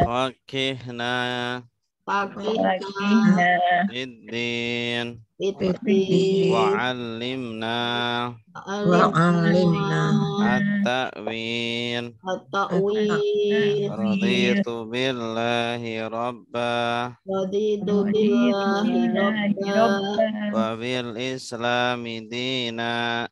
Fakihna Fakihna Fiddin Fiddin Wa'allimna At-ta'wil Raditu billahi rabba wa bil islami dina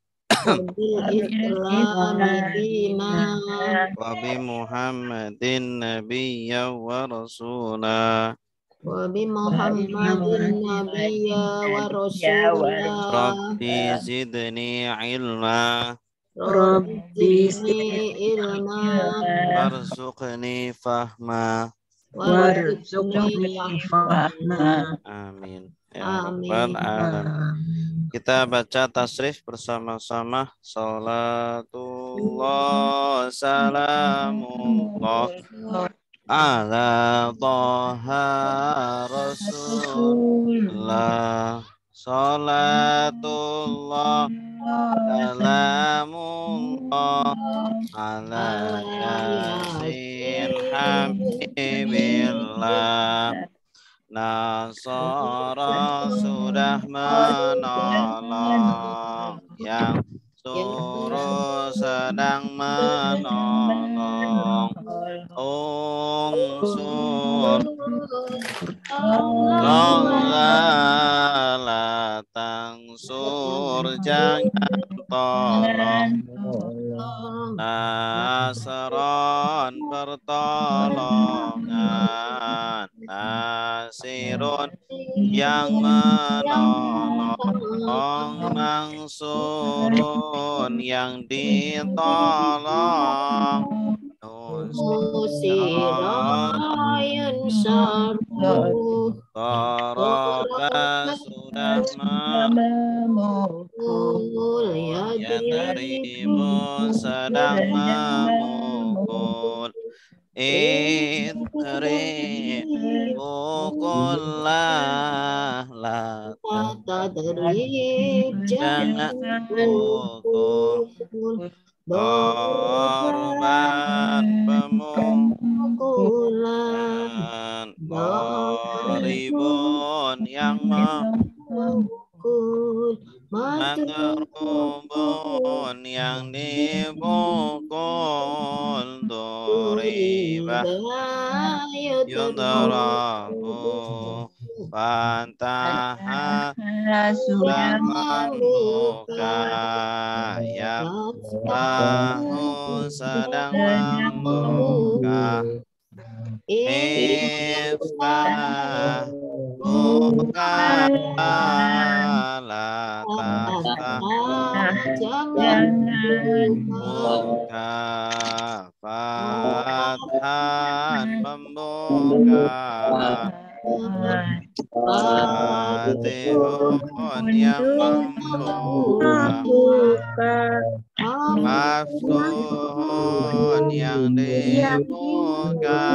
wa bi muhammadin nabiyya wa rasula Rabbi zidni ilma warzuqni fahma amin ya rabbal alamin. Kita baca tasrif bersama-sama. Salatullah salamullah ala Taha Rasulullah. Salatullah salamullah ala Yasin Habibillah. Nasara sudah menolong, yang suruh sedang menolong. Unsur Allah tangsur, jangan tolong. Nasron pertolongan, nasirun yang menolong, mangsurun yang ditolong. Qaraba sudah memukul, yadribu sedang memukul. Idri pukullah, la tadrib jangan pukul. Korban pemukulan, doribun yang memukul, madrubun yang dipukul, doriba yudarabu, fantaha sudah membuka, ya tahu sedang membuka. Iftah buka la jangan buka, fathan pembuka, fatihun yang membuka, maftuhun yang dibuka,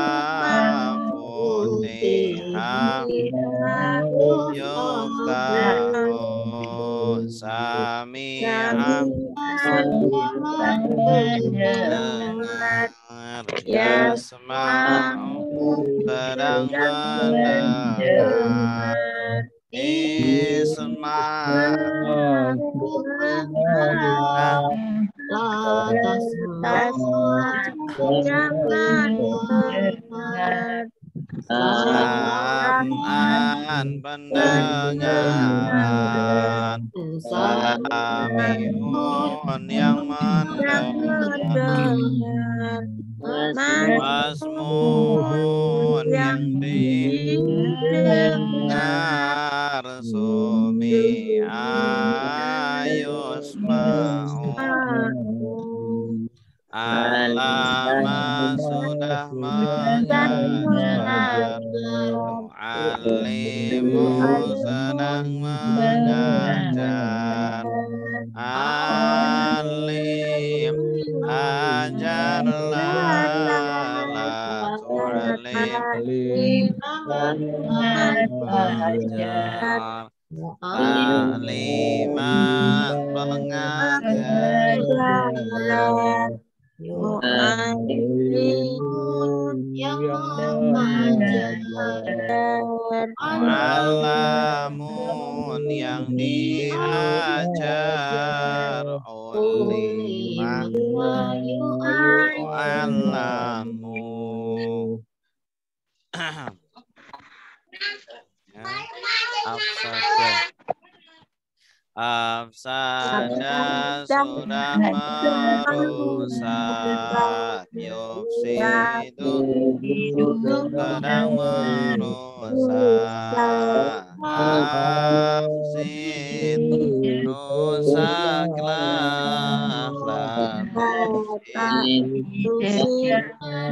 futihah yuftahu, sami'ah dengar, yasma'u sedang mendengar, isma' sam'an pendengaran, sami'un yang mendengar, masmu'un yang didengar, sumi'a yusma'u, alama sudah mengajar, mu'allimu sedang mengajar, alim ajarlah, la tu'alim ajar, aliman pengajar, yang mengajar. Mu'allamun yang diajar. Ulimah yu'allamu. Afsada sudah merusak, yufsidu sedang merusak, afsid rusaklah,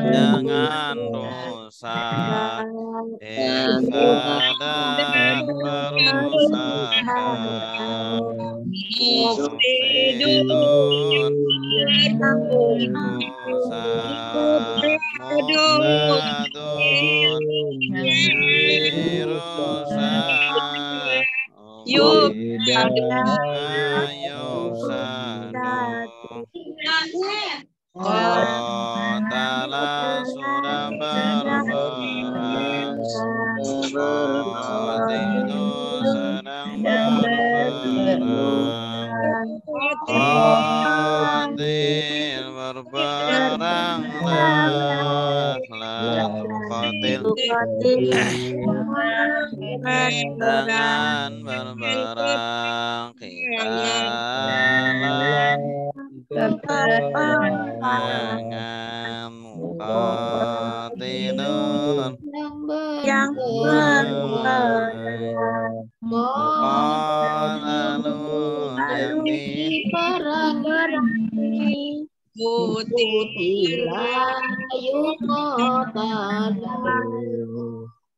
jangan rusak, ifsada perusakan, yufsidun rusak, mufsadun dirusak, yufsadun. Qatala sudah berperang, Qatilu sedang berperang, Qatil berperanglah, Qatil dengan berperang, qitalan peperangan, muqatilun yang muqatalun yang diperangi, kutilah yuqatalu.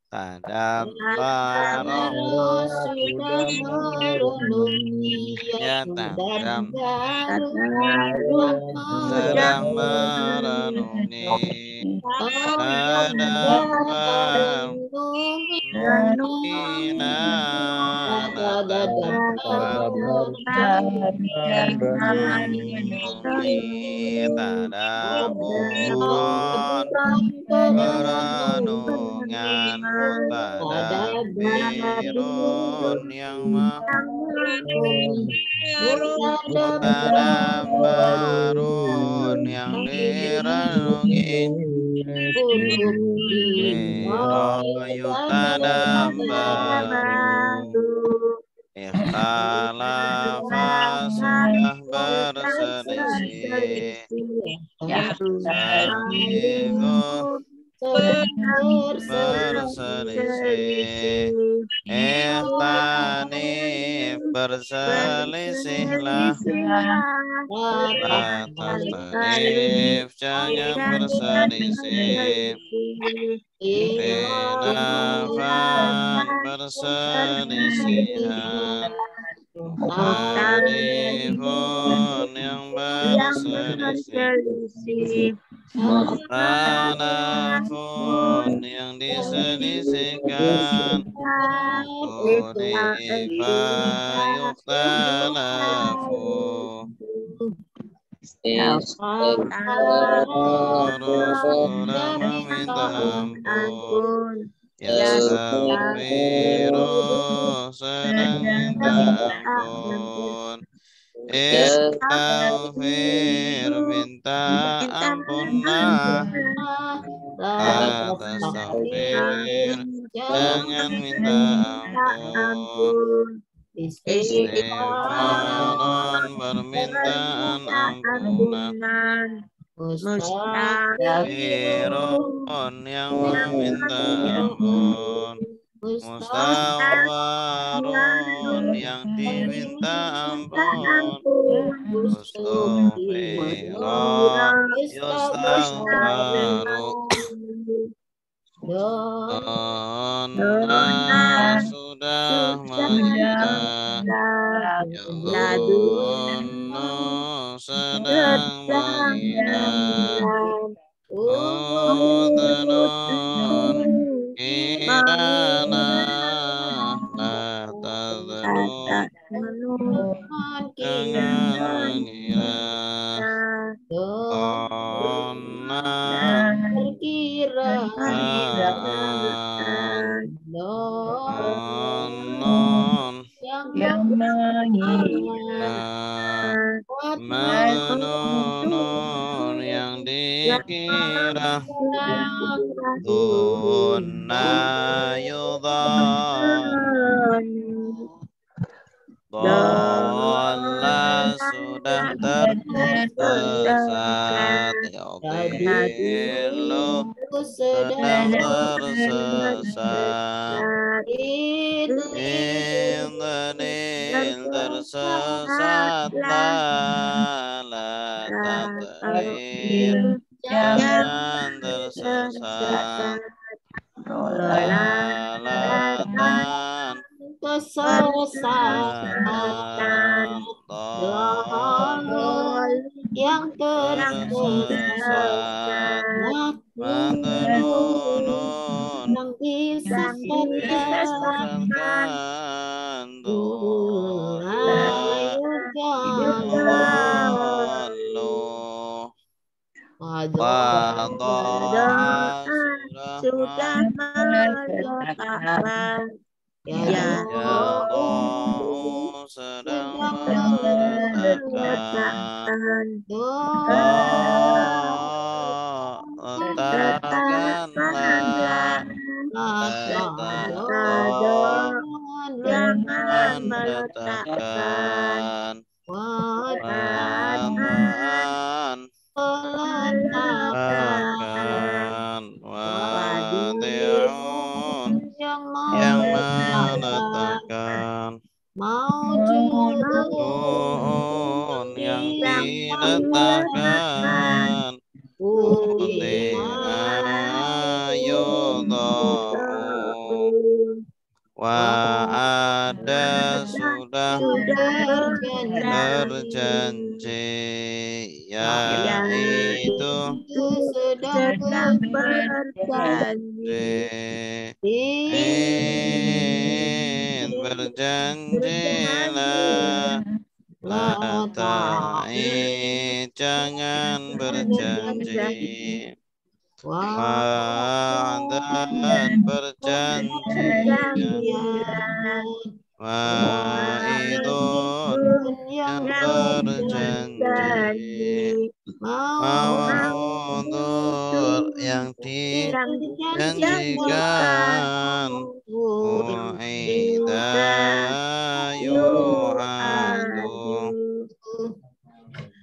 Tadabbara sudah merenungi, ya tadam sedang sedang merenungi, tadabbar ina tadaburon perenungan, tadabbirun yang tadabbarun yang direnungi, yutadabbaru. Ikhtalafa sudah berselisih, berselisih, ikhtanif berselisihlah, atas tanif jangan berselisih, khilafan perselisihan, mukhtalifun yang berselisih, mukhtalafun yang diselisihkan, mukhtulifa yukhtalafu. Sudah meminta ampun, yastaghfiru sedang minta ampun, istaghfir minta ampunlah, tastaghfir jangan minta ampun, istighfaran bermintaan ampunan, mustaghfirun yang meminta ampun, mustaghfarun yang diminta ampun, mustaghfirun yustaghfaru. Donna sudah menghina, ya Donna sedang menghina, Utanun kirana la tadnun jangan mengira, Donna non yang menunun yang dikira tunayudhan Dola sudah tersesat Yadillu sedang tersesat Indhanil tersesat La tadil jangan tersesat Dolalatan kesesatan yang tersesat Mantenunun yang disesatkan Wadoha sudah meletakkan Yadau sedang meletakkan Letakkanlah jangan meletakkan Wadaan akan wadi'un yang meletakkan Maujudun yang diletakkan Wa'ada sudah berjanji yaitu sedang berjanji berjanjilah Latai jangan berjanji Wa'adan perjanjian Wa'idun yang berjanji Ma'udur yang dijanjikan U'ida yu'adu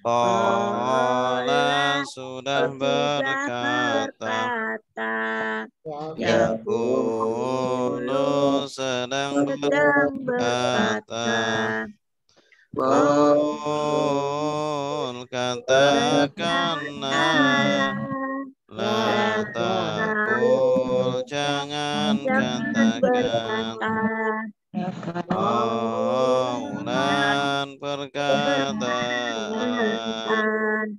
Qala sudah berkata Yaqulu sedang berkata Qul katakanlah La taqul jangan katakan Qawlan perkataan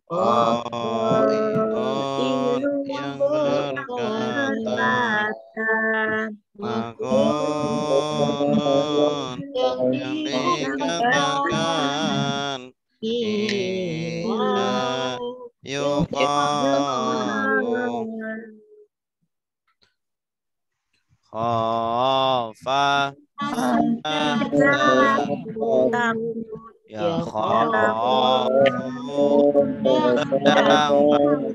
Qailun yang berkata Maqulun yang dikatakan Ila yuqalu Khafa Ya khafu sedang takut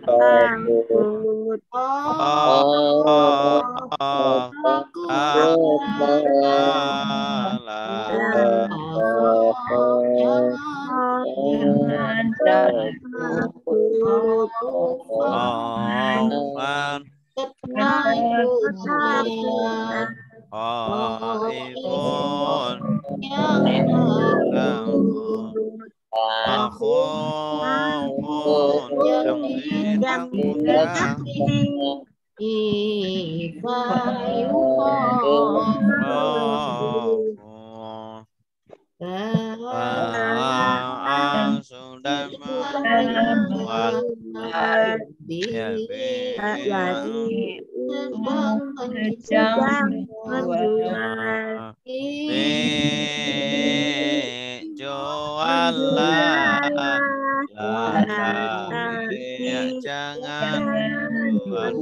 Khaifun Akhufun yang ditakutkan sudah membuat jualan jangan buat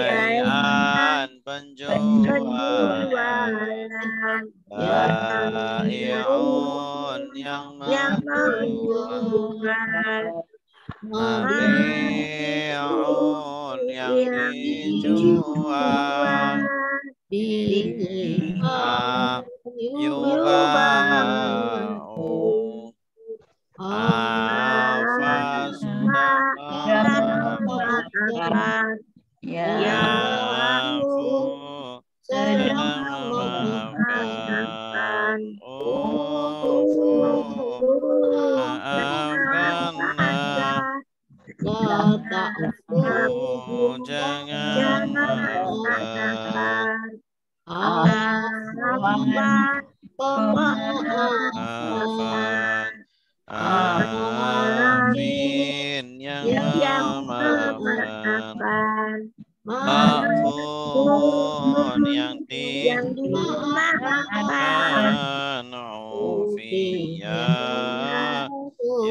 bai'an penjual, bai'un yang menjual, mabi'un yang dijual, yuba'u, afa sudah memaafkan, yafu sedang memaafkan, ufu maafkanlah, jangan maafkan, maafkan, afin yang memaafkan, ma'fun yang dimaafkan, ufiya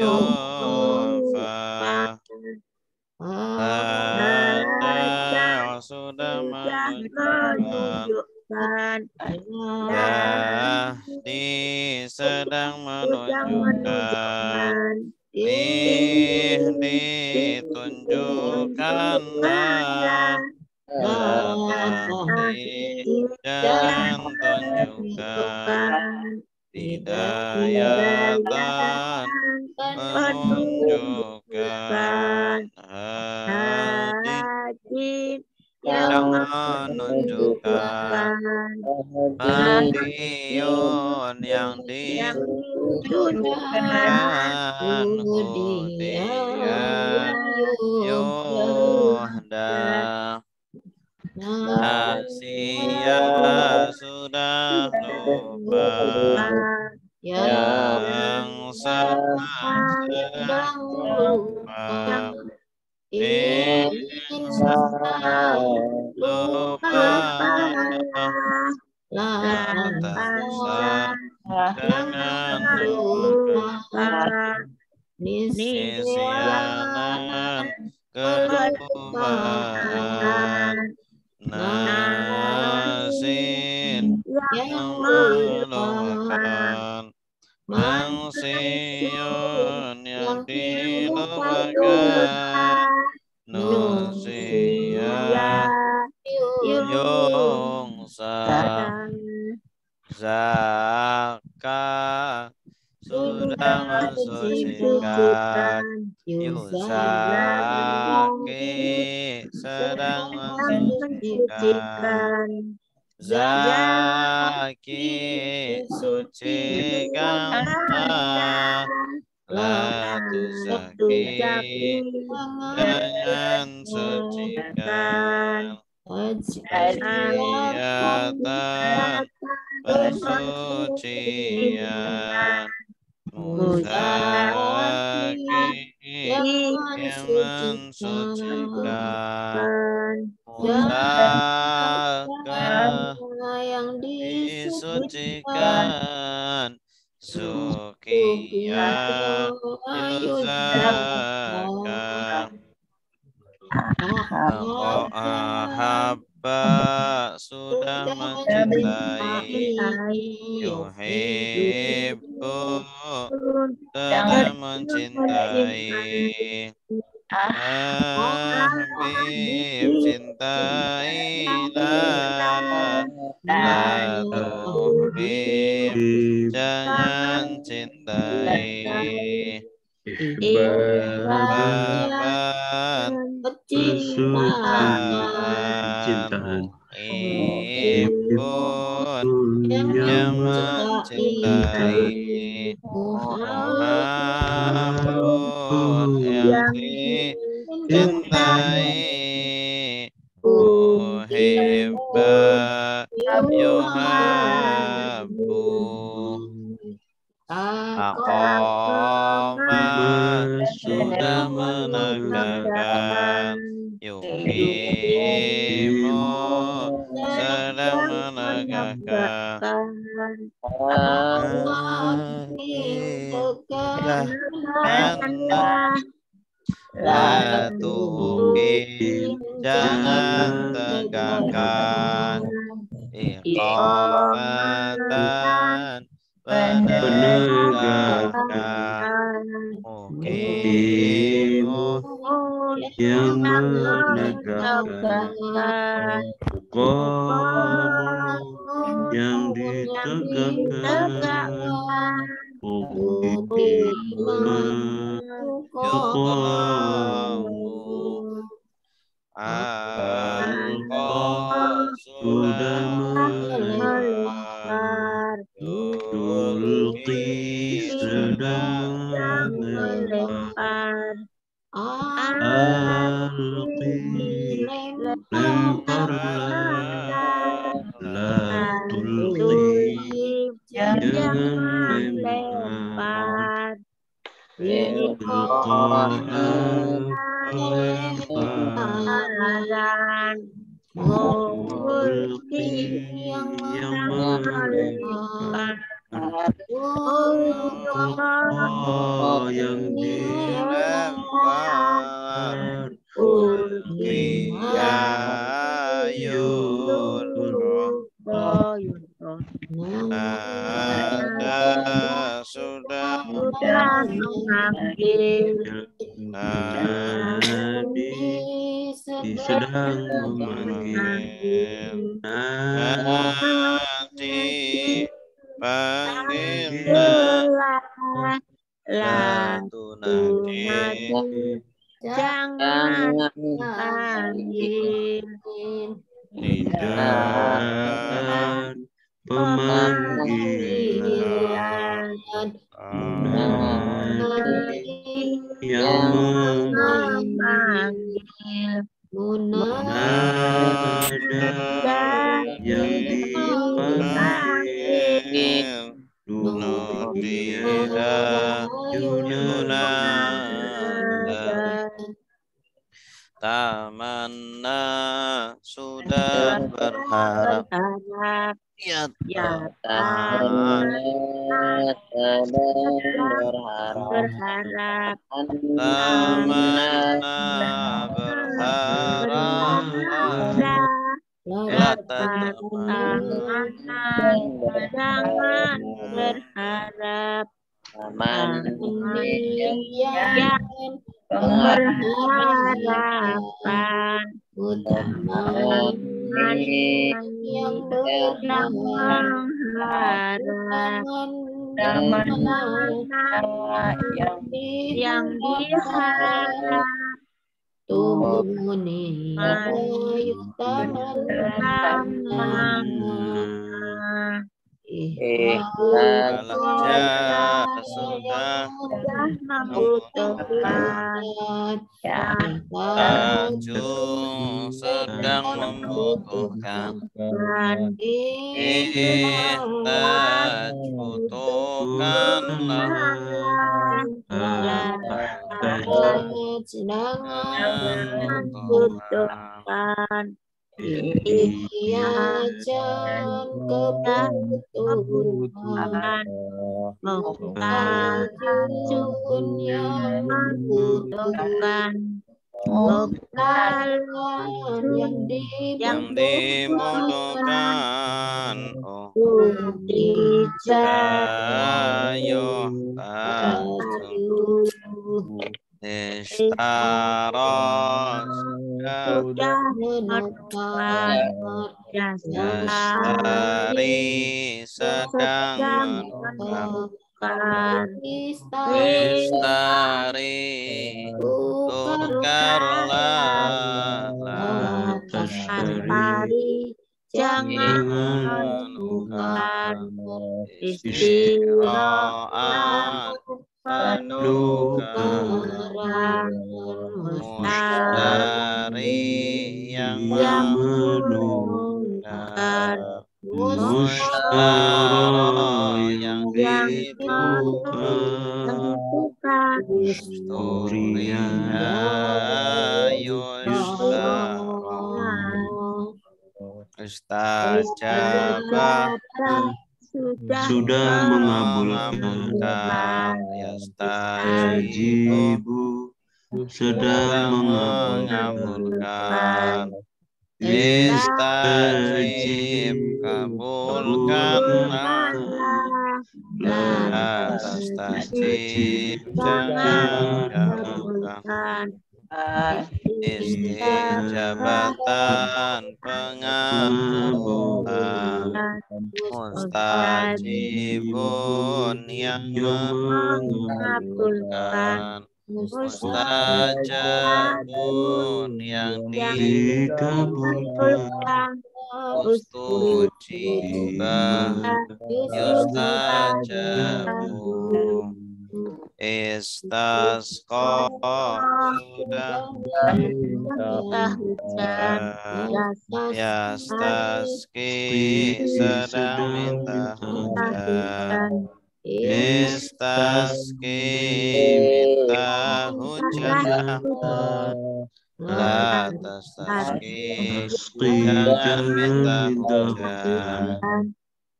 yufa. Ada sudah menunjukkan, di sedang menunjukkan, ditunjukkanlah, jangan tunjukkan, hidayatan menunjukkan, hadin yang menunjukkan, Mahdiyun yang ditunjukkan, Hudiyah Yuhda, Nasiyah sudah lupa, yang sedang lupa, lupa jangan lupa, nisyanan kelupaan, nasin yang melupakan, mansiun yang dilupakan, nusia yungsa, zakah sudah mensucikan, yusaki sedang mensucikan, zaki sucikanlah, la tuzaki jangan sucikan, tasbihatan pensucian, muzaki yang mensucikan, muzaka yang disucikan, sukiya yuzaka, ahabba sudah mencintai, yuhibbu sedang mencintai, habib cintailah, la tuhbib jangan cintai, ihbaban kecintaan, muhibbun yang mencintai, muhabbun yang dicintai, muhibba yuhabbu, aqama sudah menegakkan, yuqimu sedang menegakkan, Tukim, jangan tegakkan. Iqamatan, penegakkan. Mukimun, yang menegakkan. Muqamun, yang ditegakkan. Muqimah, yuqamu. Alqa sudah melempar, Yulqi sedang melempar. Alqi, lemparlah, la tulqi, jangan lempar. Lemparan, Mulki yang melempar, yang dilempar. Ada sudah mengambil, sedang memanggil. Nanti panggilan nanti jangan panggil. Nidaan pemanggilan, munadi yang memanggil, munada yang dipanggil, nudia yunada. Tamanna sudah berharap, ya tamanna berharap, tamanna berharap, la tamanna jangan berharap, berharapan, yang mengharap, yang diharap, tumuni sudah membutuhkan, Tajung sedang membutuhkan, Ihtaj butuhkanlah, sedang membutuhkan, Ihtiyajan kebutuhan, Muhtajun yang membutuhkan, Muhtalan yang dibutuhkan, Dijayuh taju, Istaros sudah menukar, Yastari sedang menukar, Istari tukarlah, Astari jangan menukar, Istirahat penukaran, Mustari yang menukar, Mustara yang ditukar, Musturia yustara, Istajabah sudah mengabulkan, Yastajibu sedang mengabulkan. Istajib kabulkanlah, atas tajib jangan kabulkan. Istijabatan pengabulan, mustajibun yang mengabulkan, mustajabun yang dikabulkan, ustujibah yustajabu. Istasqa sudah hujan, yastaski sedang minta hujan, istaski minta hujan, la tastaski jangan minta hujan,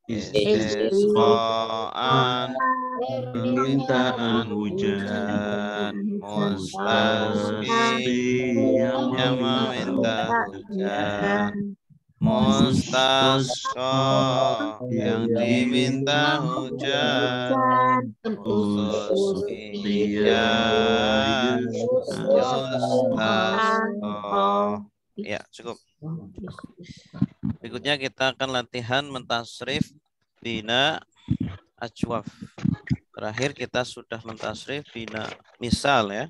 istisqaan permintaan hujan, mustasqi yang meminta hujan, mustasqa yang diminta hujan, mustasqiya yustasqa. Ya, cukup. Berikutnya kita akan latihan mentasrif bina ajwaf. Terakhir kita sudah mentasrif bina misal ya.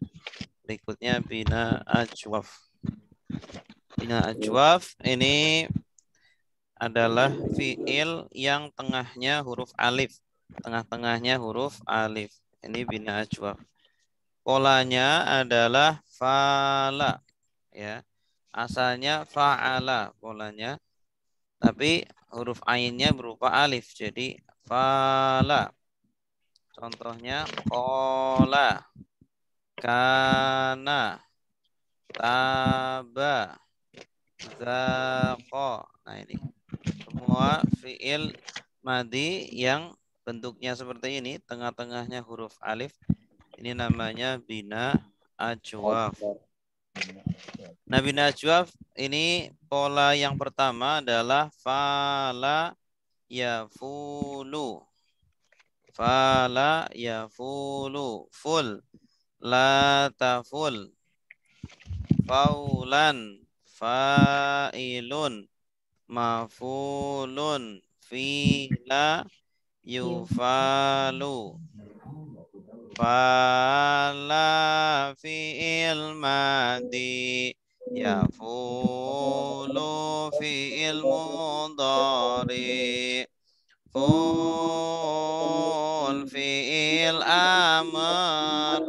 Berikutnya bina ajwaf. Bina ajwaf ini adalah fiil yang tengahnya huruf alif. Tengah-tengahnya huruf alif. Ini bina ajwaf. Polanya adalah fa'ala ya. Asalnya fa'ala polanya. Tapi huruf ainnya berupa alif. Jadi fa'ala. Contohnya qala, kana, taba, zaqa. Nah ini semua fiil madi yang bentuknya seperti ini, tengah-tengahnya huruf alif. Ini namanya bina ajwaf. Nah, bina ajwaf ini pola yang pertama adalah fala yafulu. Fala yafulu, ful, la taful, faulan, fa'ilun, mafulun, fila yufalu. Fala fi'il madi, yafulu fi'il mudhari, ful fi'il amr,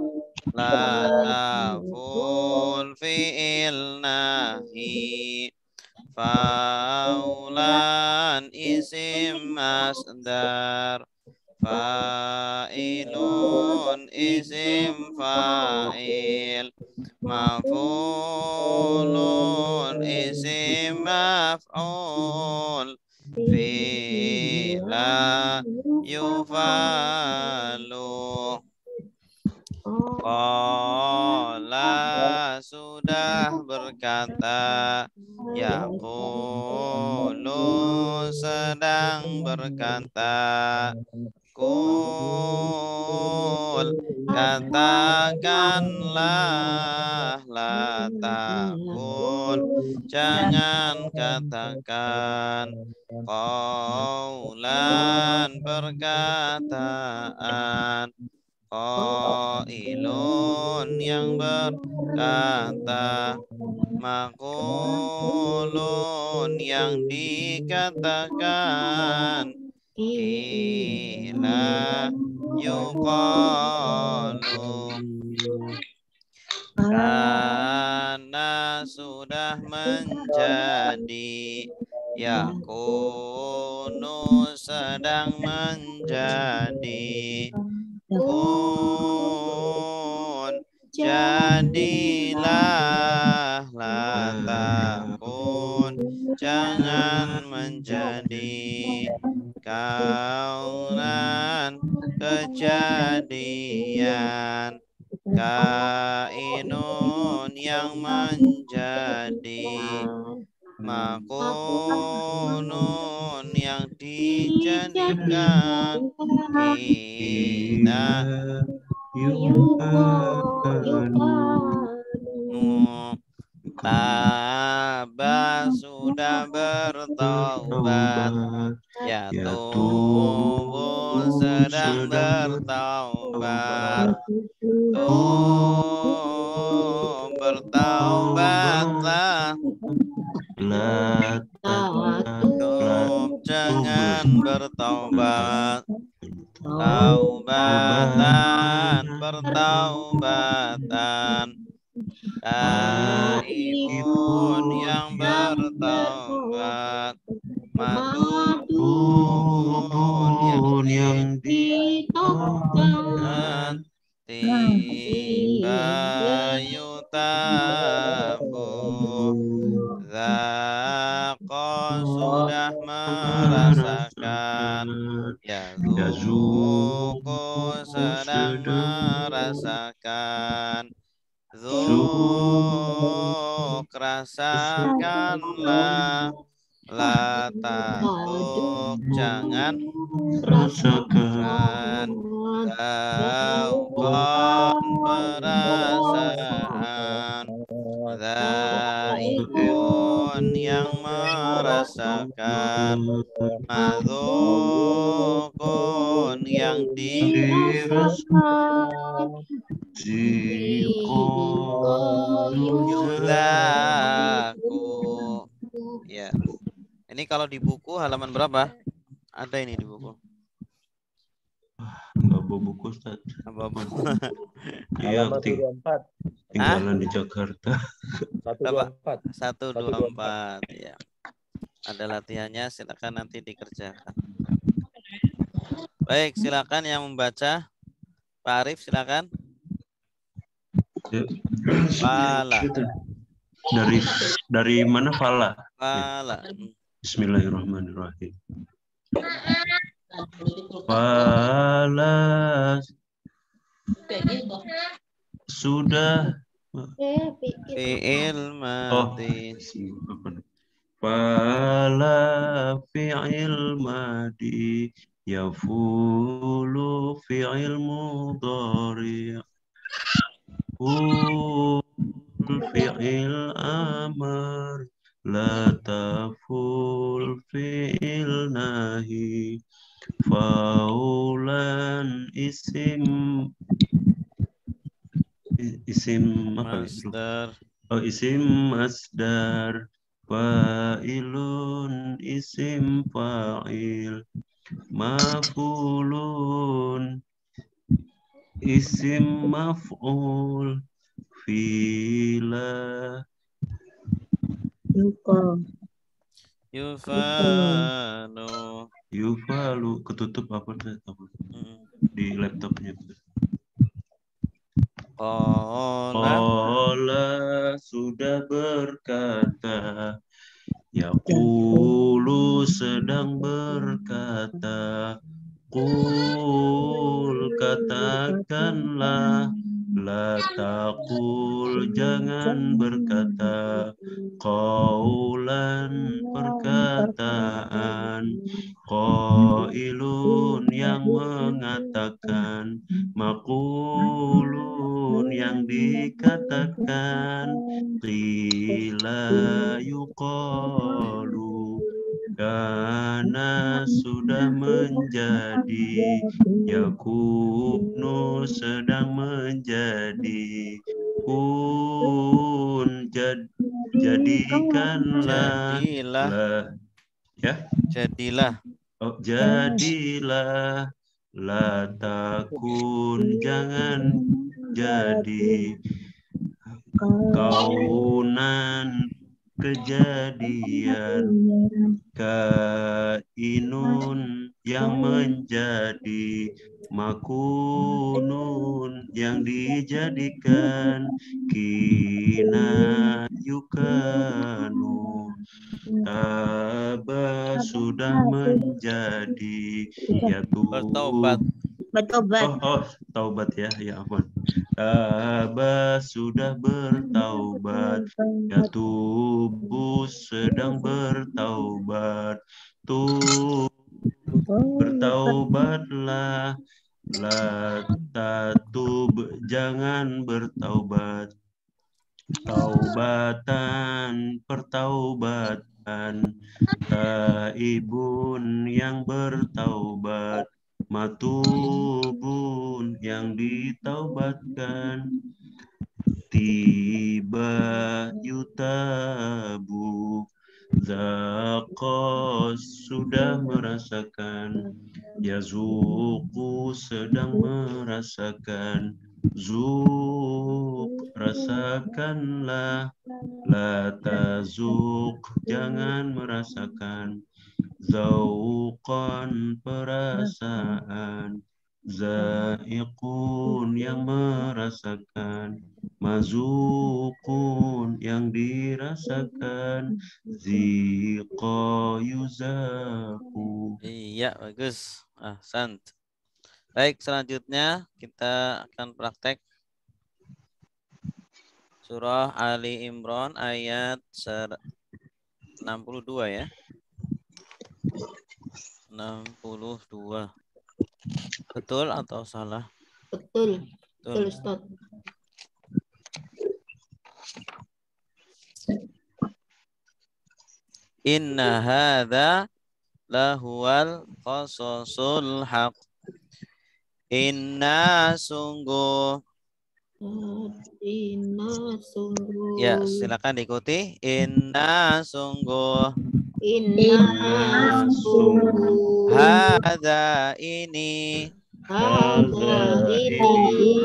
la taful fi'il nahi, faulan isim masdar, fa'ilun isim fa'il, maf'ulun isim maf'ul, fila yufalu. Qala sudah berkata, yaqulu sedang berkata, kul katakanlah, la takul jangan katakan, qaulan perkataan, qailun yang berkata, maqulun yang dikatakan, qila yuqalu. Karena sudah menjadi, yakunu sedang menjadi, kun jadilah, la takun jangan menjadi, kaunan kejadian, kainun yang menjadi, makunun yang dijadikan, hina taba sudah bertaubat, ya tubuh sedang bertaubat, bertaubatlah, jangan bertaubat, taubatan pertaubatan, taibun yang bertaubat, matubun yang ditaubatkan, tiba yutabu, zaqa sudah merasakan, yazuku sedang merasakan, zuk rasakanlah, la tatuk jangan rasakan, zauqan perasaan, zaikun yang merasakan, madzukun yang dirasakan, yuzaku. Ya. Ini kalau di buku halaman berapa? Ada ini di buku. Enggak bawa buku, Ustaz. Iya, tinggalan di Jakarta. 124. Ya. Ada latihannya, silakan nanti dikerjakan. Baik, silakan yang membaca. Pak Arif, silakan. Fala. Dari mana Fala? Fala. Bismillahirrahmanirrahim. Fala sudah fi'il madi. Fala fi'il madi yafulu fi'il mudhari' fi'il amar la taful fi'il nahi faulan isim apa Masdar. Isim masdar, fa'ilun isim fa'il, maf'ulun isim maf'ul, fila yufalu ketutup apa di laptopnya. Qala sudah berkata, yaqulu sedang berkata, qul katakanlah, la taqul jangan berkata, qaulan perkataan, qailun yang mengatakan, maqulun yang dikatakan, qila yuqalu kana sudah menjadi, yakunu sedang menjadi, kun jadikanlah, jadilah, jadilah, la takun jangan jadi, kaunan kejadian, kainun yang menjadi, makunun yang dijadikan, kina yukanu, taba sudah menjadi, ya bertaubat. Taubat ya, ya ampun. Taba sudah bertaubat, yatubu sedang bertaubat, bertaubatlah, la tatub jangan bertaubat, taubatan pertaubatan, taibun yang bertaubat, matubun yang ditaubatkan, tiba yutabu, zakos sudah merasakan, yazuku sedang merasakan, zuk rasakanlah, la tazuk jangan merasakan, zauqan perasaan, zaiqun yang merasakan, mazukun yang dirasakan, ziqa yuzaku. Iya, bagus. Sant. Baik, selanjutnya kita akan praktek surah Ali Imran ayat 62 ya. 62. Betul atau salah? Betul. Betul. Betul, Ustaz. Inna hadza lahuwal qasasul haq. Inna sungguh. Inna sungguh. Ya, silakan diikuti. Inna sungguh. Inna sungguh. Hadza ini. Hadza ini.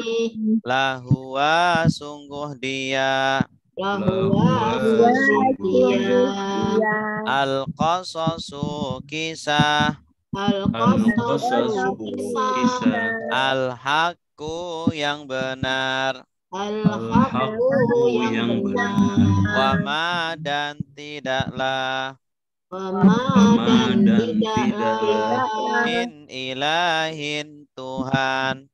Lahuwa sungguh dia. Lahuwa sungguh dia. Al-qasasu kisah. Al-qasasu kisah. Al-haqqu yang benar. Al-haqqu yang benar. Wama dan tidaklah. Wama dan tidaklah. Min ilahin Tuhan.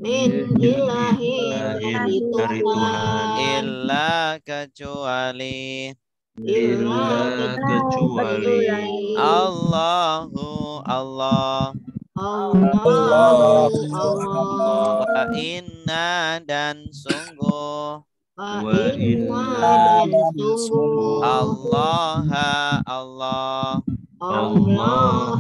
Min ilahin dari dari Tuhan. Tuhan. Illa kecuali. Illa kecuali Allahu Allah. Allah. Wa inna dan sungguh. Wa inna dan sungguh. Allah Allah. Allah.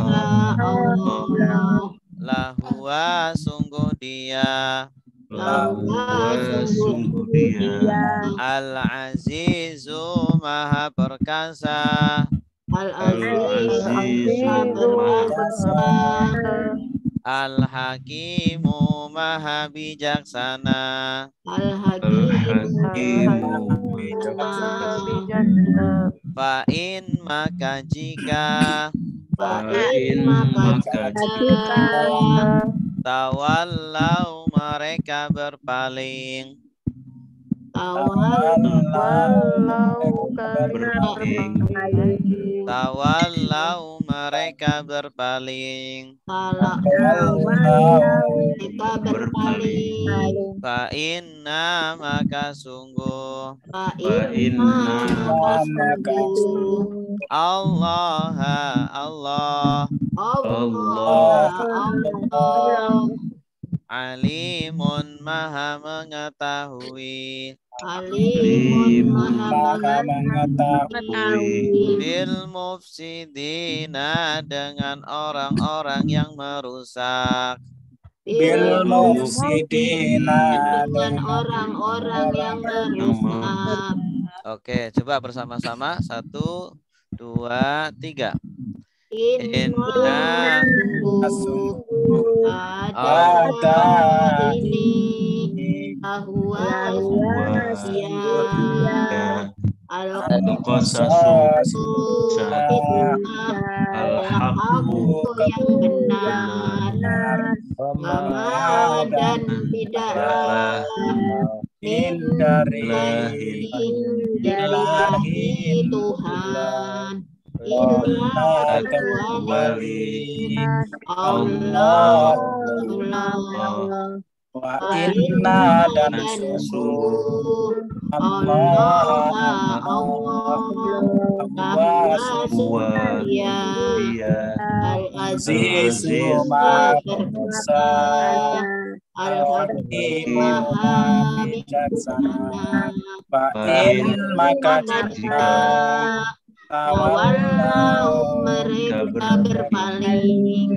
Lahuwa sungguh dia. Lahuwa sungguh dia. Al-Azizu maha perkasa. Al-Azizu maha perkasa. Al-Hakimu maha bijaksana. Al-Hakimu bijaksana. Fa'in maka jika. Fa'in maka jika. Tawallau mereka berpaling. Tawallau mereka berpaling. Mereka berpaling. Fa'inna maka sungguh. Fa'inna maka sungguh. Allah Allah. Allah. Alimun maha mengetahui. Alimun maha mengetahui. Bil mufsidina dengan orang-orang yang merusak. Bil mufsidina dengan orang-orang yang merusak. Oke, coba bersama-sama. 1, 2, 3. Inna sungguh ada ini bahwa dia al-qasasu al-haqqu yang benar, dan tidaklah min dari Tuhan illa kecuali Allah. Wa Wa inna dan dan sungguh sungguh Allah Allah Maha Huwa Dia dia Al-Aziz Azizu Al-Aziz Maha Perkasa Perkasa Al-Hakim Al-Hakim Maha Maha Bijaksana Bijaksana. Fa Fa'in in maka Maka jika tawallau tawallau mereka berpaling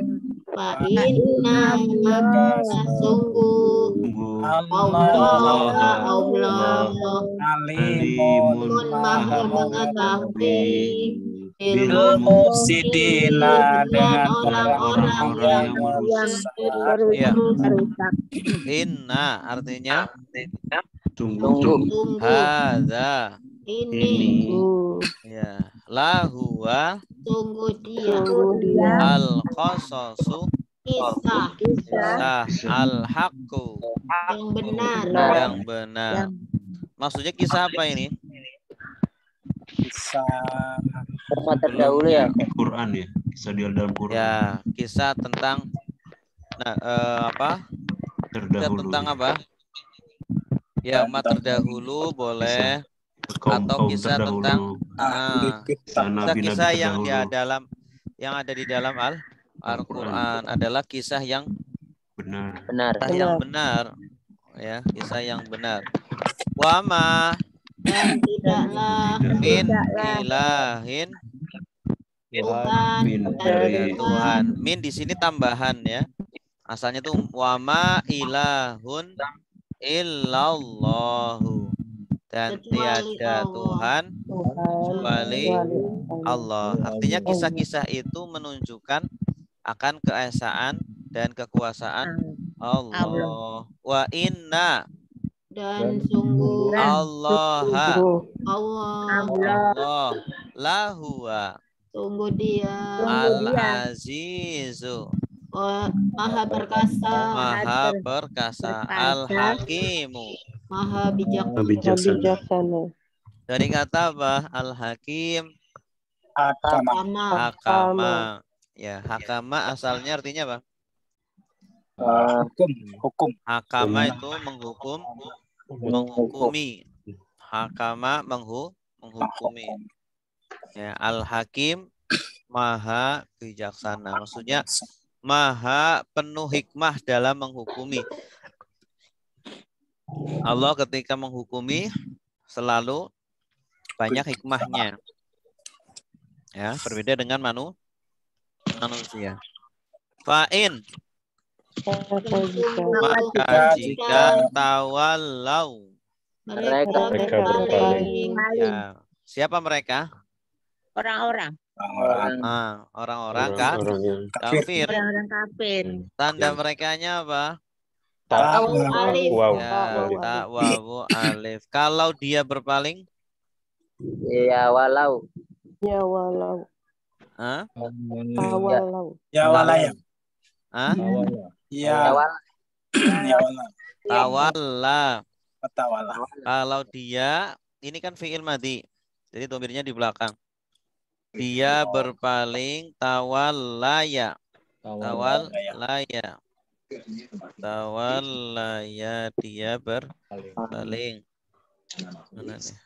Fa fa inna maka sungguh sungguh Allah Allah Allah alimun alimun Maha maha mengetahui bil ilmu mufsidina dengan dengan orang-orang orang-orang orang-orang yang yang merusak. merusak. Ya. Merusak. Inna artinya Sungguh hadza. ini Ya. Lahuwa sungguh dia Sungguh dia al-qasasu kisah kisah al-haqqu yang benar yang benar. Maksudnya kisah apa ini? Kisah terdahulu ya. Quran ya, kisah di dalam Quran. Ya, kisah tentang apa? Kisah Terdahulu. tentang apa? Ya, terdahulu boleh atau kisah tentang kisah-kisah yang ada di dalam Al-Quran adalah kisah yang benar. kisah yang benar, ya, kisah yang benar. Wama dan tidaklah min ilahin Tuhan dari Tuhan. Min di sini tambahan ya. Asalnya tuh wama ilahun illallahu. Dan tiada Tuhan kecuali Allah. Artinya kisah-kisah itu menunjukkan akan keesaan dan kekuasaan Allah. Wa inna dan sungguh Allah lahuwa sungguh dia al-azizu maha perkasa al-hakimu maha bijaksana. dari kata apa? Al-hakim hakama ya, hakama asalnya artinya apa? hukum Hakama itu menghukumi. Hakama menghukumi. Ya, Al-Hakim maha bijaksana. Maksudnya maha penuh hikmah dalam menghukumi. Allah ketika menghukumi selalu banyak hikmahnya. Ya, berbeda dengan manusia. Fa'in maka jika tawallau mereka berpaling ya, siapa mereka? Orang-orang Orang-orang kafir. orang kafir. Tanda merekanya apa? alif Ya, tak wawu alif. Kalau dia berpaling? Ya walau. Hah? ya walaya Hah? ya Tawalla. tawalla Kalau dia, ini kan fi'il madhi. Jadi domirnya di belakang. Dia berpaling tawallaya. Tawallaya. Tawallaya dia berpaling. Mana nih?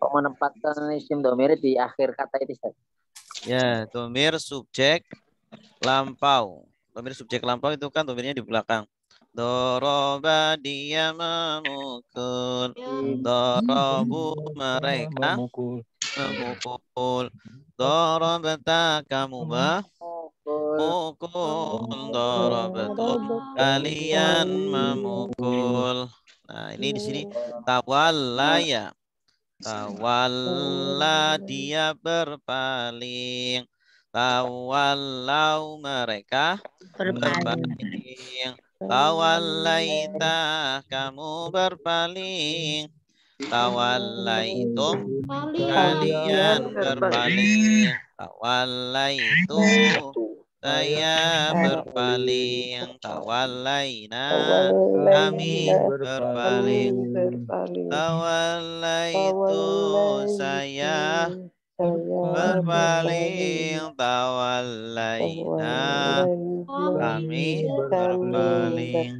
Kok menempatkan isim domir di akhir kata itu, Ustaz? Ya, domir subjek lampau. Domir subjek lampau itu kan domirnya di belakang. Doroba dia memukul. Dorobu mereka memukul. Dorobata kamu memukul. Dorobatu kalian memukul. Nah, ini di sini tawallaya. Tawalla dia berpaling. Tawallau mereka berpaling. Tawallaita kamu berpaling. Tawallaitum kalian berpaling. Tawallaitu saya berpaling. Tawallaina kami berpaling. Tawallaitu saya berpaling. Tawallaina Kami berpaling.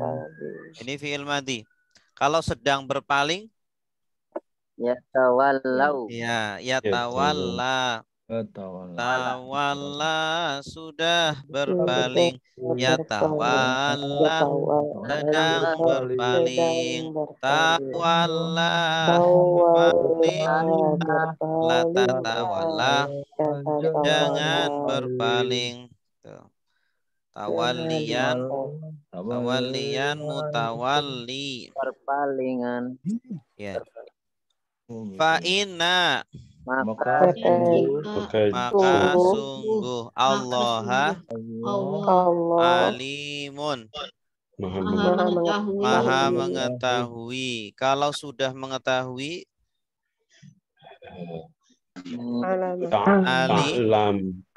Ini fi'il madhi. Kalau sedang berpaling, Yatawallau. ya yatawalla. Tawalla sudah berpaling. Yatawalla sedang berpaling. Tawalla berpaling. La tatawalla jangan berpaling. Tuh. Tawalliyan mutawalli. Perpalingan. Ya. Fa inna Maka maka sungguh Allah alimun maha mengetahui. Kalau sudah mengetahui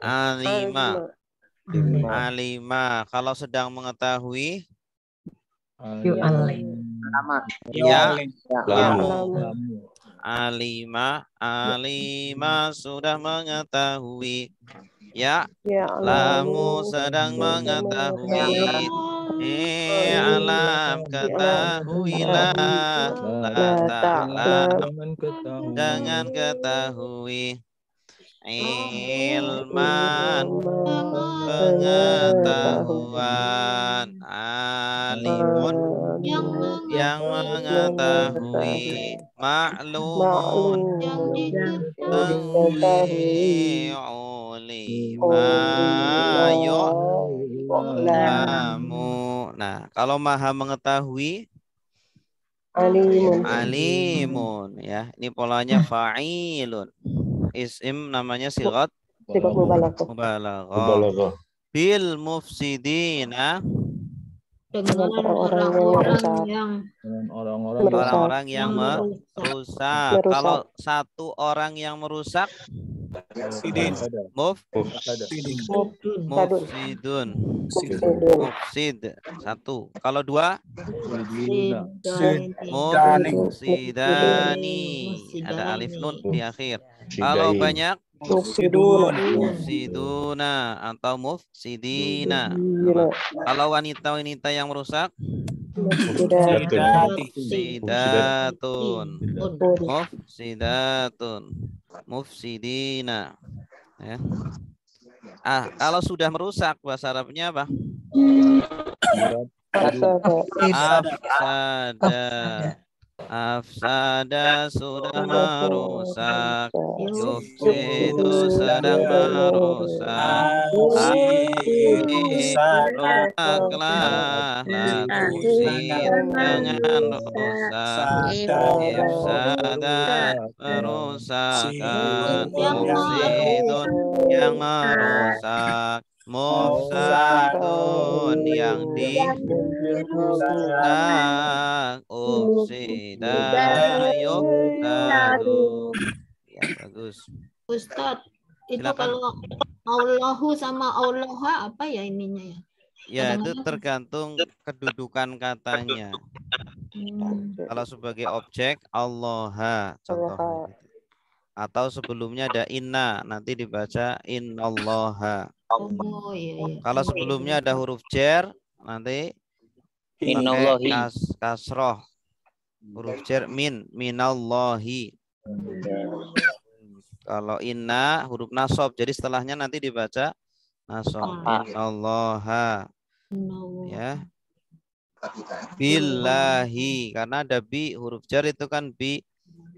alima. Kalau sedang mengetahui lama. ya alima sudah mengetahui. Ya lamu sedang mengetahui. Alam ketahuilah. La ta'lam jangan ketahui. Ilman pengetahuan. Alimun yang mengetahui. Ma'lumun mengetahui. Ulima yu'lamu. Nah, kalau maha mengetahui alimun ya. Ini polanya fa'ilun. Isim namanya sigat mubalaghah. Bil mufsidina dengan orang-orang yang merusak. Kalau satu orang yang merusak mufsidun. Mufsid satu. Kalau dua mufsidani. Ada alif nun di akhir. Kalau banyak mufsiduna atau mufsidina. Kalau wanita-wanita yang merusak mufsidina. Ya. Kalau sudah merusak bahasa Arabnya apa? Afsada sudah merusak. Yufsidu sedang merusak. Rusaklah. La tufsid jangan rusak. Ifsada merusakan. Mufsidun yang merusak. Mufsadun yang dirusak. Ufsida yufsadu. Ya, bagus. Ustadz, itu Silakan. kalau Allahu sama Allah apa ya ininya ya? Ya, itu tergantung kedudukan katanya. Kalau sebagai objek Allah contohnya. Atau sebelumnya ada inna, nanti dibaca innallaha. Oh iya. Kalau sebelumnya ada huruf jar, nanti Innallahi. kasroh. Huruf jar minallahi. Kalau inna huruf nasab, jadi setelahnya nanti dibaca nasab. Innallaha. Ya. Billahi, karena ada bi huruf jar itu kan bi.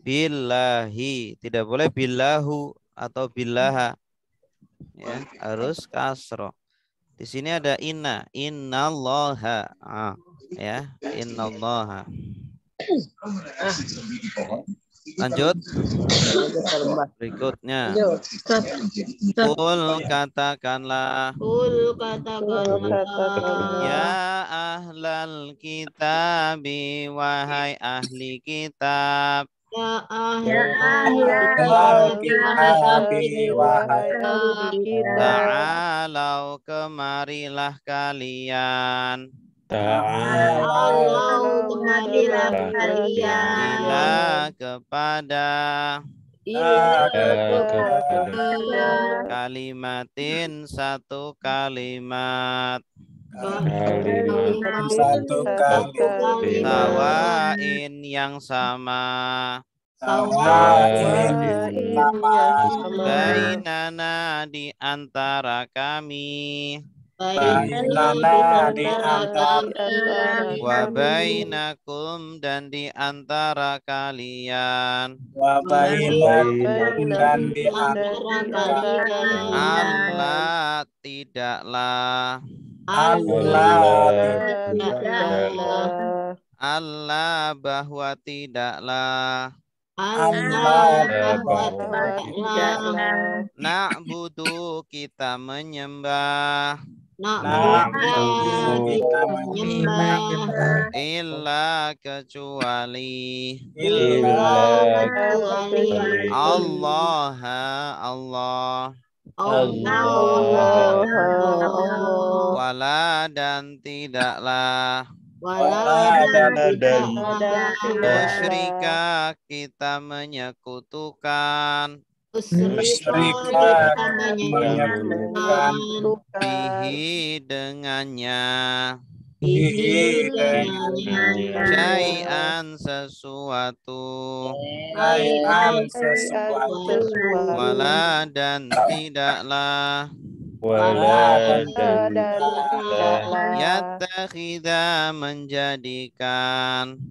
Billahi, tidak boleh billahu atau billaha. Ya, harus kasroh. Di sini ada inna, innallaha. Ya, innallaha. Lanjut. Berikutnya. Qul katakanlah. Ya ahlal kitabi, wahai ahli kitab. Ya ahlal kitabi, wahai ahli kitab. Ta'alau kemarilah kalian. Ta'alau kemarilah kalian. Ila kepada kalimatin satu kalimat. Satu kali. Sawain yang sama. Sawain sama. Bainana di antara kami. Bainana di antara Wa bainakum dan di antara kalian. wa bainakum dan di antara kalian. Allah tidaklah. Allah bahwa tidaklah. Na'budu kita menyembah. Illa kecuali Allah wala dan tidaklah musyrika kita menyekutukan bihi dengannya syai'an sesuatu wala dan tidaklah yattakhidha menjadikan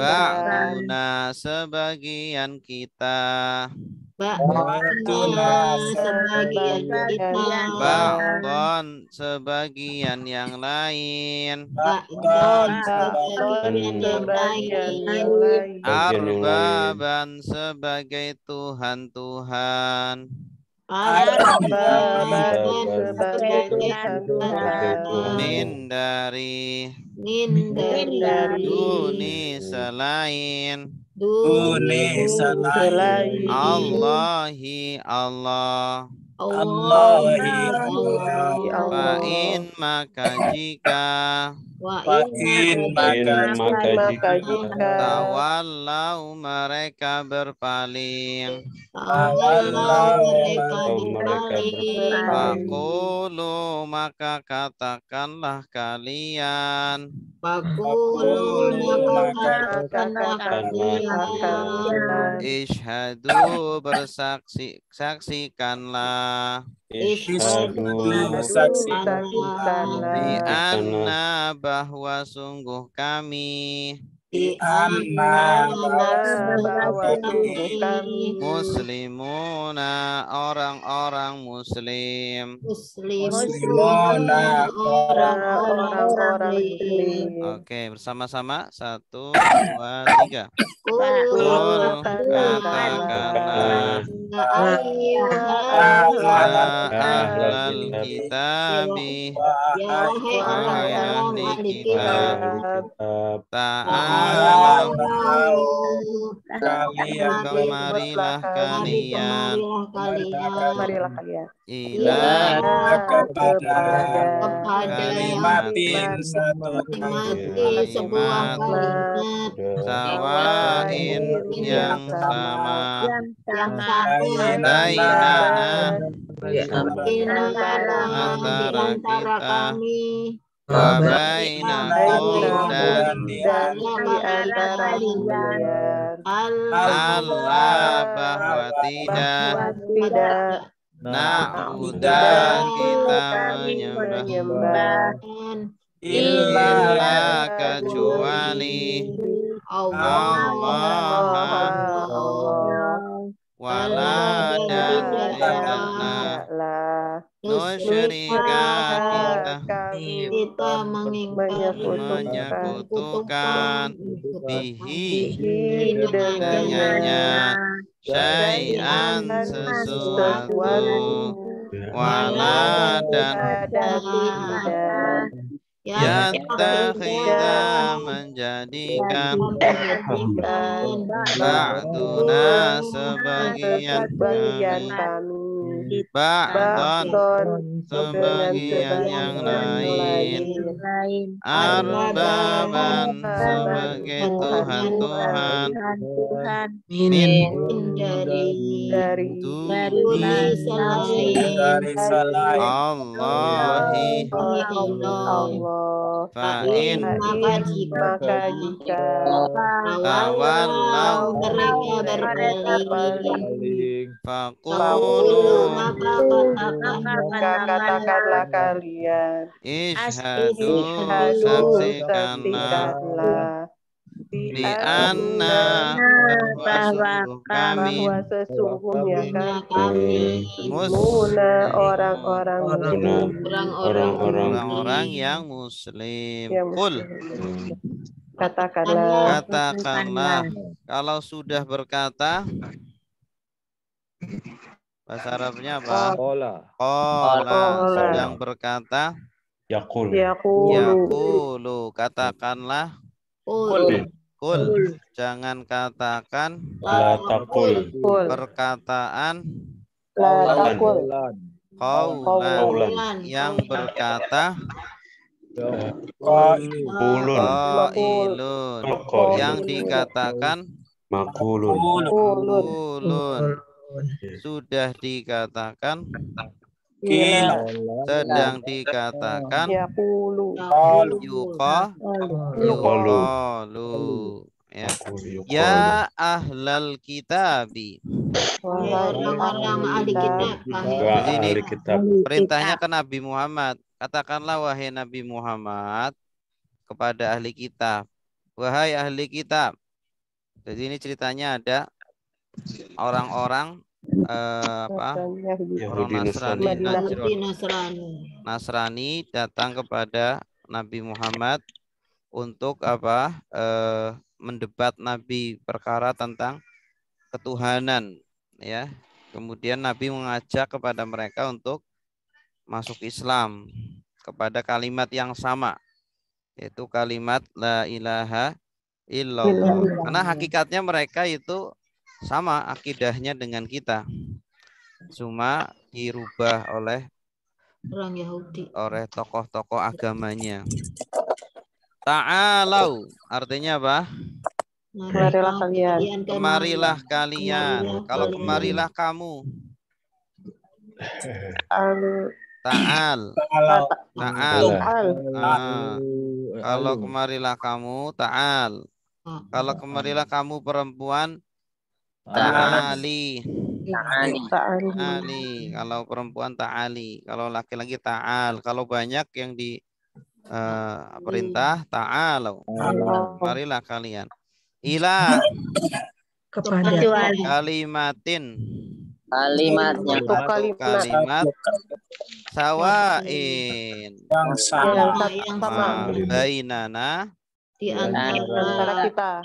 ba'duna sebagian kita ba'don sebagian yang lain arbaban sebagai Tuhan-Tuhan min dari duni selain Allahi Allah Fa'in maka jika tawallau mereka berpaling Faqulu maka katakanlah kalian Ishhadu saksikanlah Bi anna bahwa sungguh kami muslimuna orang-orang muslim. Oke, bersama-sama 1, 2, 3. Qul katakanlah ahlal kitabi wahai ahli kitab ta'ala kemarilah kalian ila kepada kalimatin satu kalimat sawain yang sama bainana antara kita wa bainakum dan di antara kalian Allah bahwa tidak na'budu kita menyembah illa kecuali Allah wala dan tidaklah nusyrika kita menyekutukan bihi dengannya syai'an sesuatu wala dan yattakhidha menjadikan ba'duna sebagian kami ba'don Ba'don dengan sebagian yang lain, lain, arbaban Arbaban sebagai Tuhan-Tuhan, Tuhan min dari duni selain selain Allahi Allah. fa'in maka Jika tawallau mereka berpaling faqulu maka katakanlah kalian ishadu saksikanlah bi anna bahwa kami bahwa sesungguhnya kami muslimuna orang-orang muslim orang-orang yang muslim. yang Qul muslim. Katakanlah kalau sudah berkata, bahasa Arabnya apa? Qala sedang berkata, yaqulu katakanlah, Qul jangan katakan perkataan qaulan yang berkata qailun yang dikatakan makulun sudah dikatakan sedang dikatakan yuqalu ya ahlal kitabi. orang-orang ahli kitab. Jadi ini perintahnya ke Nabi Muhammad. Katakanlah wahai Nabi Muhammad kepada ahli kitab, wahai ahli kitab. Jadi ini ceritanya ada orang-orang orang Nasrani datang kepada Nabi Muhammad untuk mendebat Nabi perkara tentang ketuhanan, ya. Kemudian Nabi mengajak kepada mereka untuk masuk Islam kepada kalimat yang sama, yaitu kalimat la ilaha illallah. Karena hakikatnya mereka itu sama akidahnya dengan kita, cuma dirubah oleh Orang Yahudi, oleh tokoh-tokoh agamanya. Ta'alau artinya apa? Kemarilah kalian. Kemarilah kalian. Kalau kemarilah kamu. Ta'al. Kalau kemarilah kamu, ta'al. Kalau kemarilah kamu perempuan, ta'ali. Ta'ali. Kalau perempuan ta'ali. Kalau laki-laki ta'al. Kalau banyak yang di perintah ta'alau. Marilah kalian. Ila kepada kalimatin. Kalimat Sawain. yang sama Bainana. di antara kita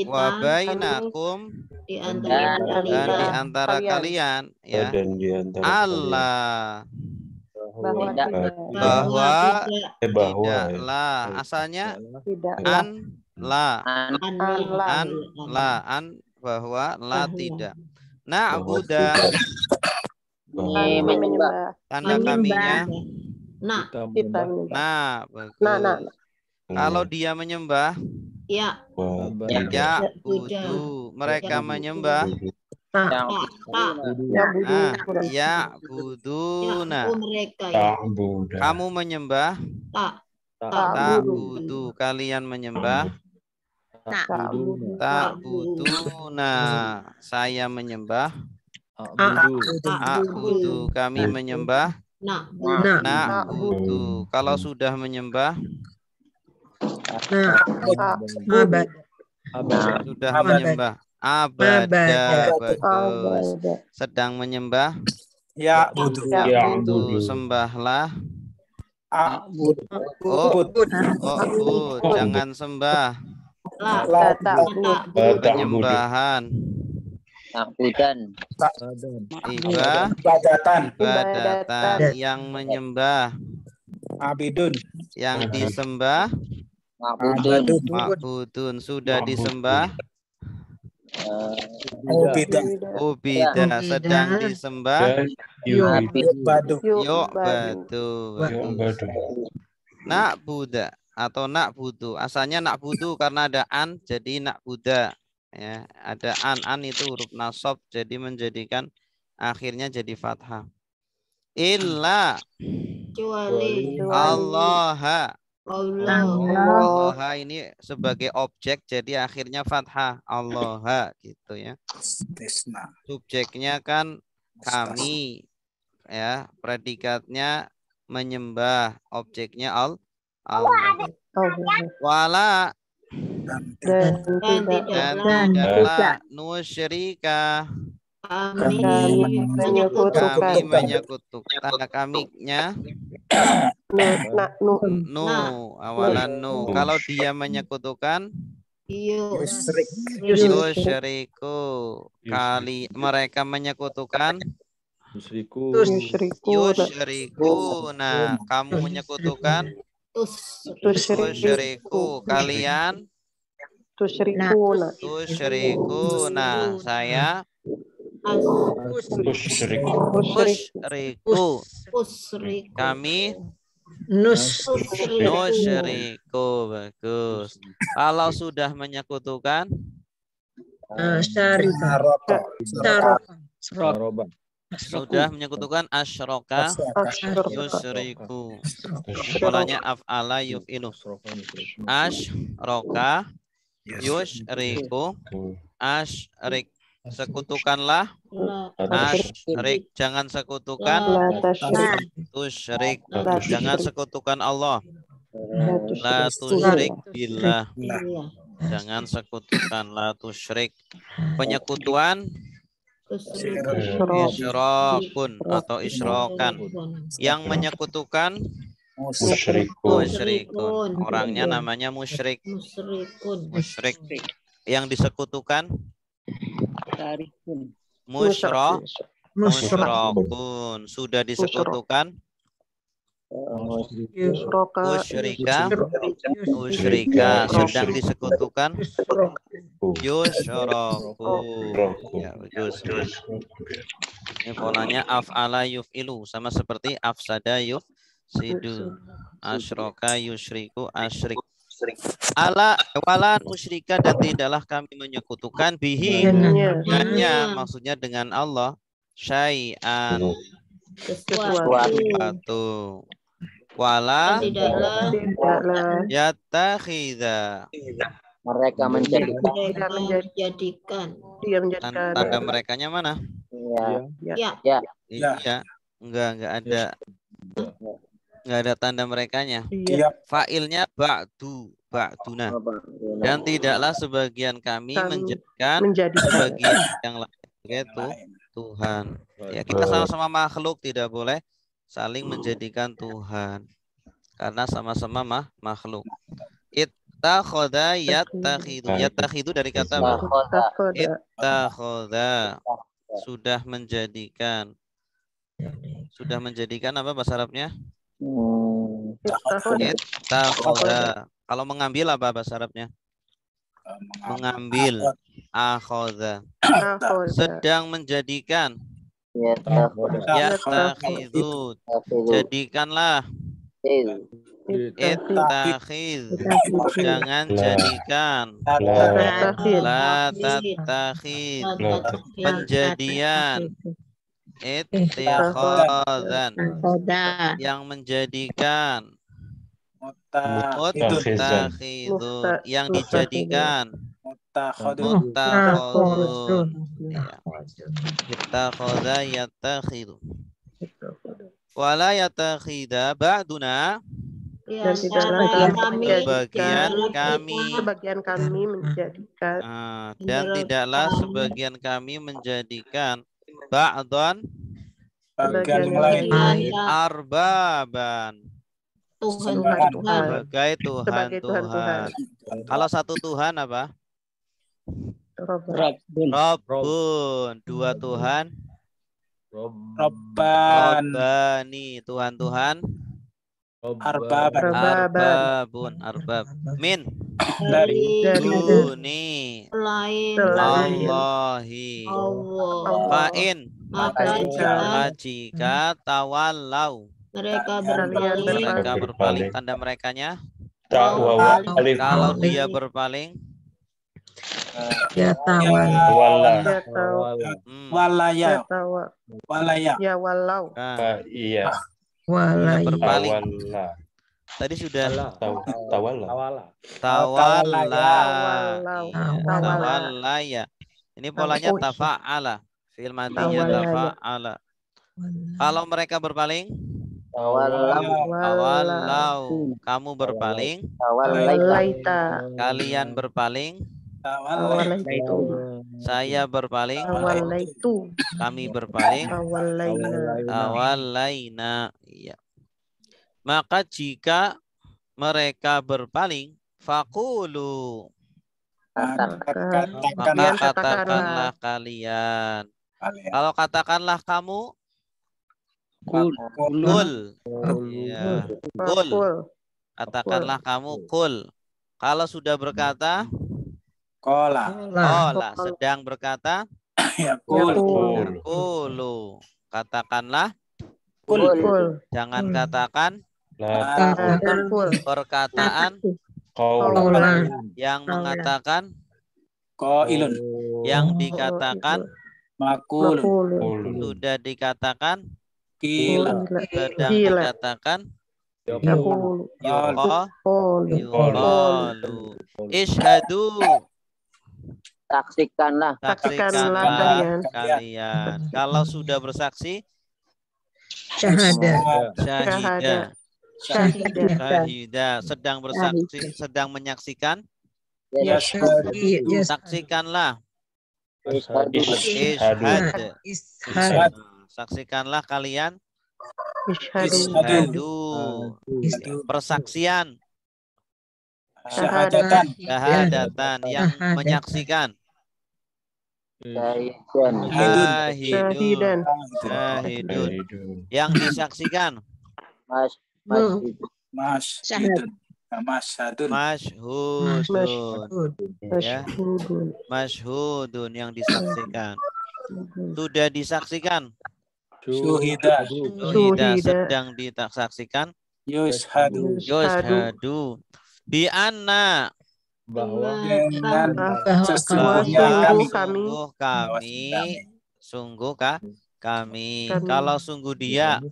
Wa bainakum. di antara kalian. Ya. Allah. Bahwa tidaklah. Asalnya bahwa la tidak. Na'budah tanda kaminya. Kalau dia menyembah, ya budu mereka menyembah. Ya buduna kamu menyembah. Tak budu kalian menyembah. Tak buduna saya menyembah. Budu kami menyembah. Budu kalau sudah menyembah. Sudah menyembah. Abada bagus. Sedang menyembah. Ya budu sembahlah. Jangan sembah. Penyembahan. Ibadatan yang menyembah. Yang disembah. Ma'budun sudah disembah. Ubida. Ubida sedang disembah. Badu. Yu'badu. Na'buda atau na'budu. Asalnya na'budu karena ada an jadi na'buda. Ya, ada an itu huruf nasab jadi menjadikan akhirnya jadi fathah. Illa Kecuali Allah. Allah. Allah ini sebagai objek jadi akhirnya fathah. Allah gitu ya. Subjeknya kan kami ya, predikatnya menyembah, objeknya Allah. Wala Dan tidaklah nusyirika Kami menyekutukan. kami menyekutukan. Tanda kaminya awalan nu. Kalau dia menyekutukan yusyriku. Kali mereka menyekutukan yusyriku. Nah, kamu menyekutukan tusyriku. Kalian tusyriku. Nah, saya musyriku. Kami nusyriku. Bagus. Kalau sudah menyekutukan sudah menyekutukan asyroka yusyriku. Polanya af'ala yuf'ilu. Asyroka yusyriku. Asyrik. Sekutukanlah. Asyrik. Jangan sekutukan. Tusyrik. Jangan sekutukan Allah. La tusyrik billah. Jangan sekutukan. La tusyrik. Penyekutuan isyrokun atau isrokan. Yang menyekutukan musyrikun. Orangnya namanya musyrik. Musyrik. Yang disekutukan musyrokun. Sudah disekutukan musyrika. Sedang disekutukan yusyroku. Ya, bagus. Ini polanya af'ala yuf'ilu, sama seperti afsada yufsidu. Asyroka yusyriku asyrik. Wala musyrika, dan tidaklah kami menyekutukan bihi dengannya, maksudnya dengan Allah, syai'an sesuatu. Wala yattakhidha, mereka menjadikan. Tanda merekanya mana? Ya. Enggak ada. Nggak ada tanda merekanya. Fa'ilnya ba'duna. Dan tidaklah sebagian kami menjadikan sebagian yang lain yaitu Tuhan. Ya, kita sama-sama makhluk, tidak boleh saling menjadikan Tuhan karena sama-sama makhluk. Ittakhadha yattakhidu. Yattakhidu dari kata ittakhadha. Sudah menjadikan. Sudah menjadikan apa bahasa Arabnya? Ittakhadha. Kalau mengambil apa bahasa Arabnya? Mengambil. Akhadha. Sedang menjadikan. Yattakhidhu. Jadikanlah. Ittakhidh. Jangan jadikan. La tattakhidh. Penjadian. Ittikhadhan. Yang menjadikan. Muttakhidun. Yang dijadikan. Muttakhadun. Ittakhadha yattakhidhu. Wala yattakhidha ba'duna. Dan tidaklah sebagian kami menjadikan. Dan tidaklah sebagian kami menjadikan ba'dhan arbaban. Sebagai Tuhan. Kalau satu Tuhan apa? Rabbun. Dua Tuhan. Rabbani. Tuhan-Tuhan. Arbabun. Arbab. Min. dari duni selain Allahi. Allah. Fa'in Maka jika tawallau mereka mereka berpaling, berpaling tanda merekanya Ta'wa alif kalau dia berpaling Ya tawan. wala. Ya tawa. Walaya. Tawa. Walaya. Ya walau. Nah, Iya. dia Walai. berpaling Tawalla. tadi sudah Tawalla. tawalla Tawalau. tawalla ya. Ini polanya tafa'ala, fi'il madinya tafa'ala. Kalau mereka berpaling tawalau, kamu berpaling, Walaita. kalian berpaling, Walaitu. saya berpaling, Walaitu. kami berpaling, Walaina. tawalaina. Iya. Maka jika mereka berpaling, faqulu, maka katakanlah kalian. Kalau katakanlah kamu, kul. Ya. Kul. Katakanlah kamu kul. Kalau sudah berkata, Kola. kola. Sedang berkata, Ya kul. kulu. Katakanlah, Kul. jangan katakan perkataan yang mengatakan, Qailun. yang dikatakan, Makul. sudah dikatakan, Kila. sedang dikatakan, yuqalu. Ishhadu, Saksikanlah. saksikanlah kalian. Kalau sudah bersaksi, syahida. Sedang bersaksi, sedang menyaksikan, saksikanlah. Ishhad. Saksikanlah kalian. Ishhadu. Persaksian. Syahadatan yang menyaksikan. Syahidun. Yang disaksikan. Masyhudun. Ya. Masyhudun yang disaksikan. Sudah disaksikan. Syuhida sedang disaksikan. Yushhadu. Bi anna, Bahwa sungguh kami. Kalau sungguh dia,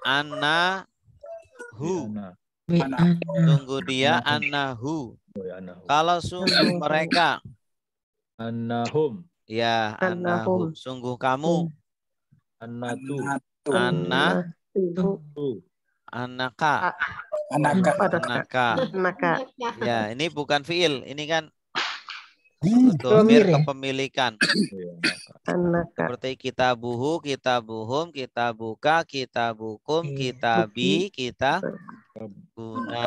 anna hu. Sungguh dia, annahu. Kalau sungguh mereka, annahum. ya annahum. Sungguh kamu, Annatu. anaka. Ya, ini bukan fiil, ini kan domir kepemilikan. Seperti kitabuhu, kitabuhum, kitabuka, kitabukum, kitabi, kitabuna.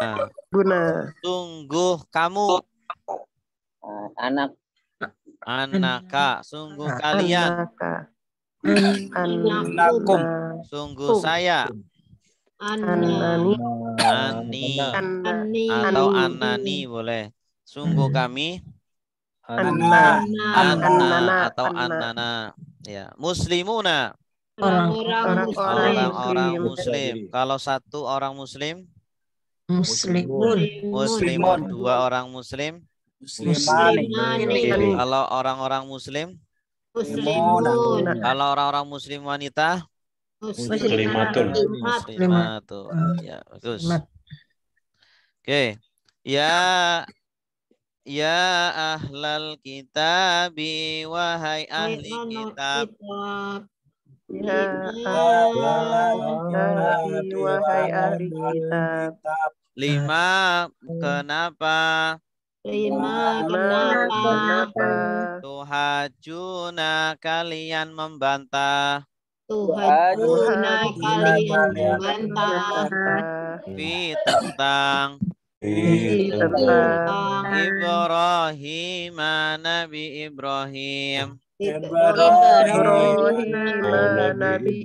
Sungguh kamu, anaka. Sungguh kalian, sungguh saya, ani atau anani boleh. Sungguh kami, anna atau annana. Ya, muslimuna, orang-orang muslim. Kalau satu orang muslim, muslimun. Dua orang muslim, kalau orang-orang muslim, kalau orang-orang muslim wanita, muslimatun. Ya, bagus. Oke. Ya ahlal kitabi, wahai ahli kitab. Wahai ahli kitab. Lima, kenapa? Kenapa? Tuhajuna, kalian membantah. Fi tentang Ibrahim, Nabi Ibrahim. Ibrahim Nabi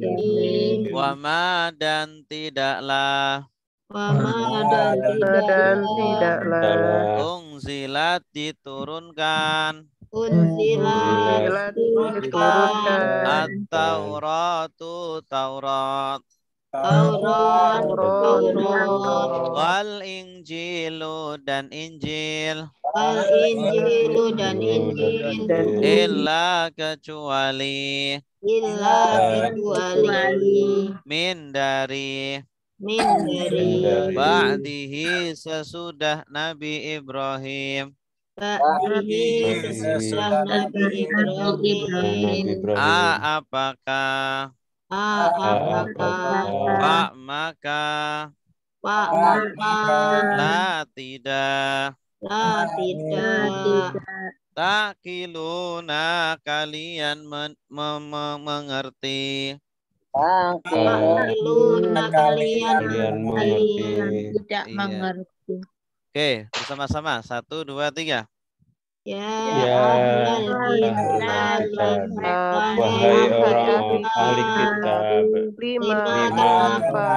Wama dan tidaklah dan tidaklah Ungzilat diturunkan Unzilat diturunkan At-Tauratu Taurat Taurat Wal Injilu dan Injil dan Injil Illa kecuali Min dari Ba'dihi sesudah Nabi Ibrahim sesudah Nabi Ibrahim. apakah maka la tidak takiluna kalian mengerti Kalian tidak Iya. mengerti. Oke, bersama-sama 1, 2, 3. ya ahli kitab, wahai orang ahli kitab, lima kenapa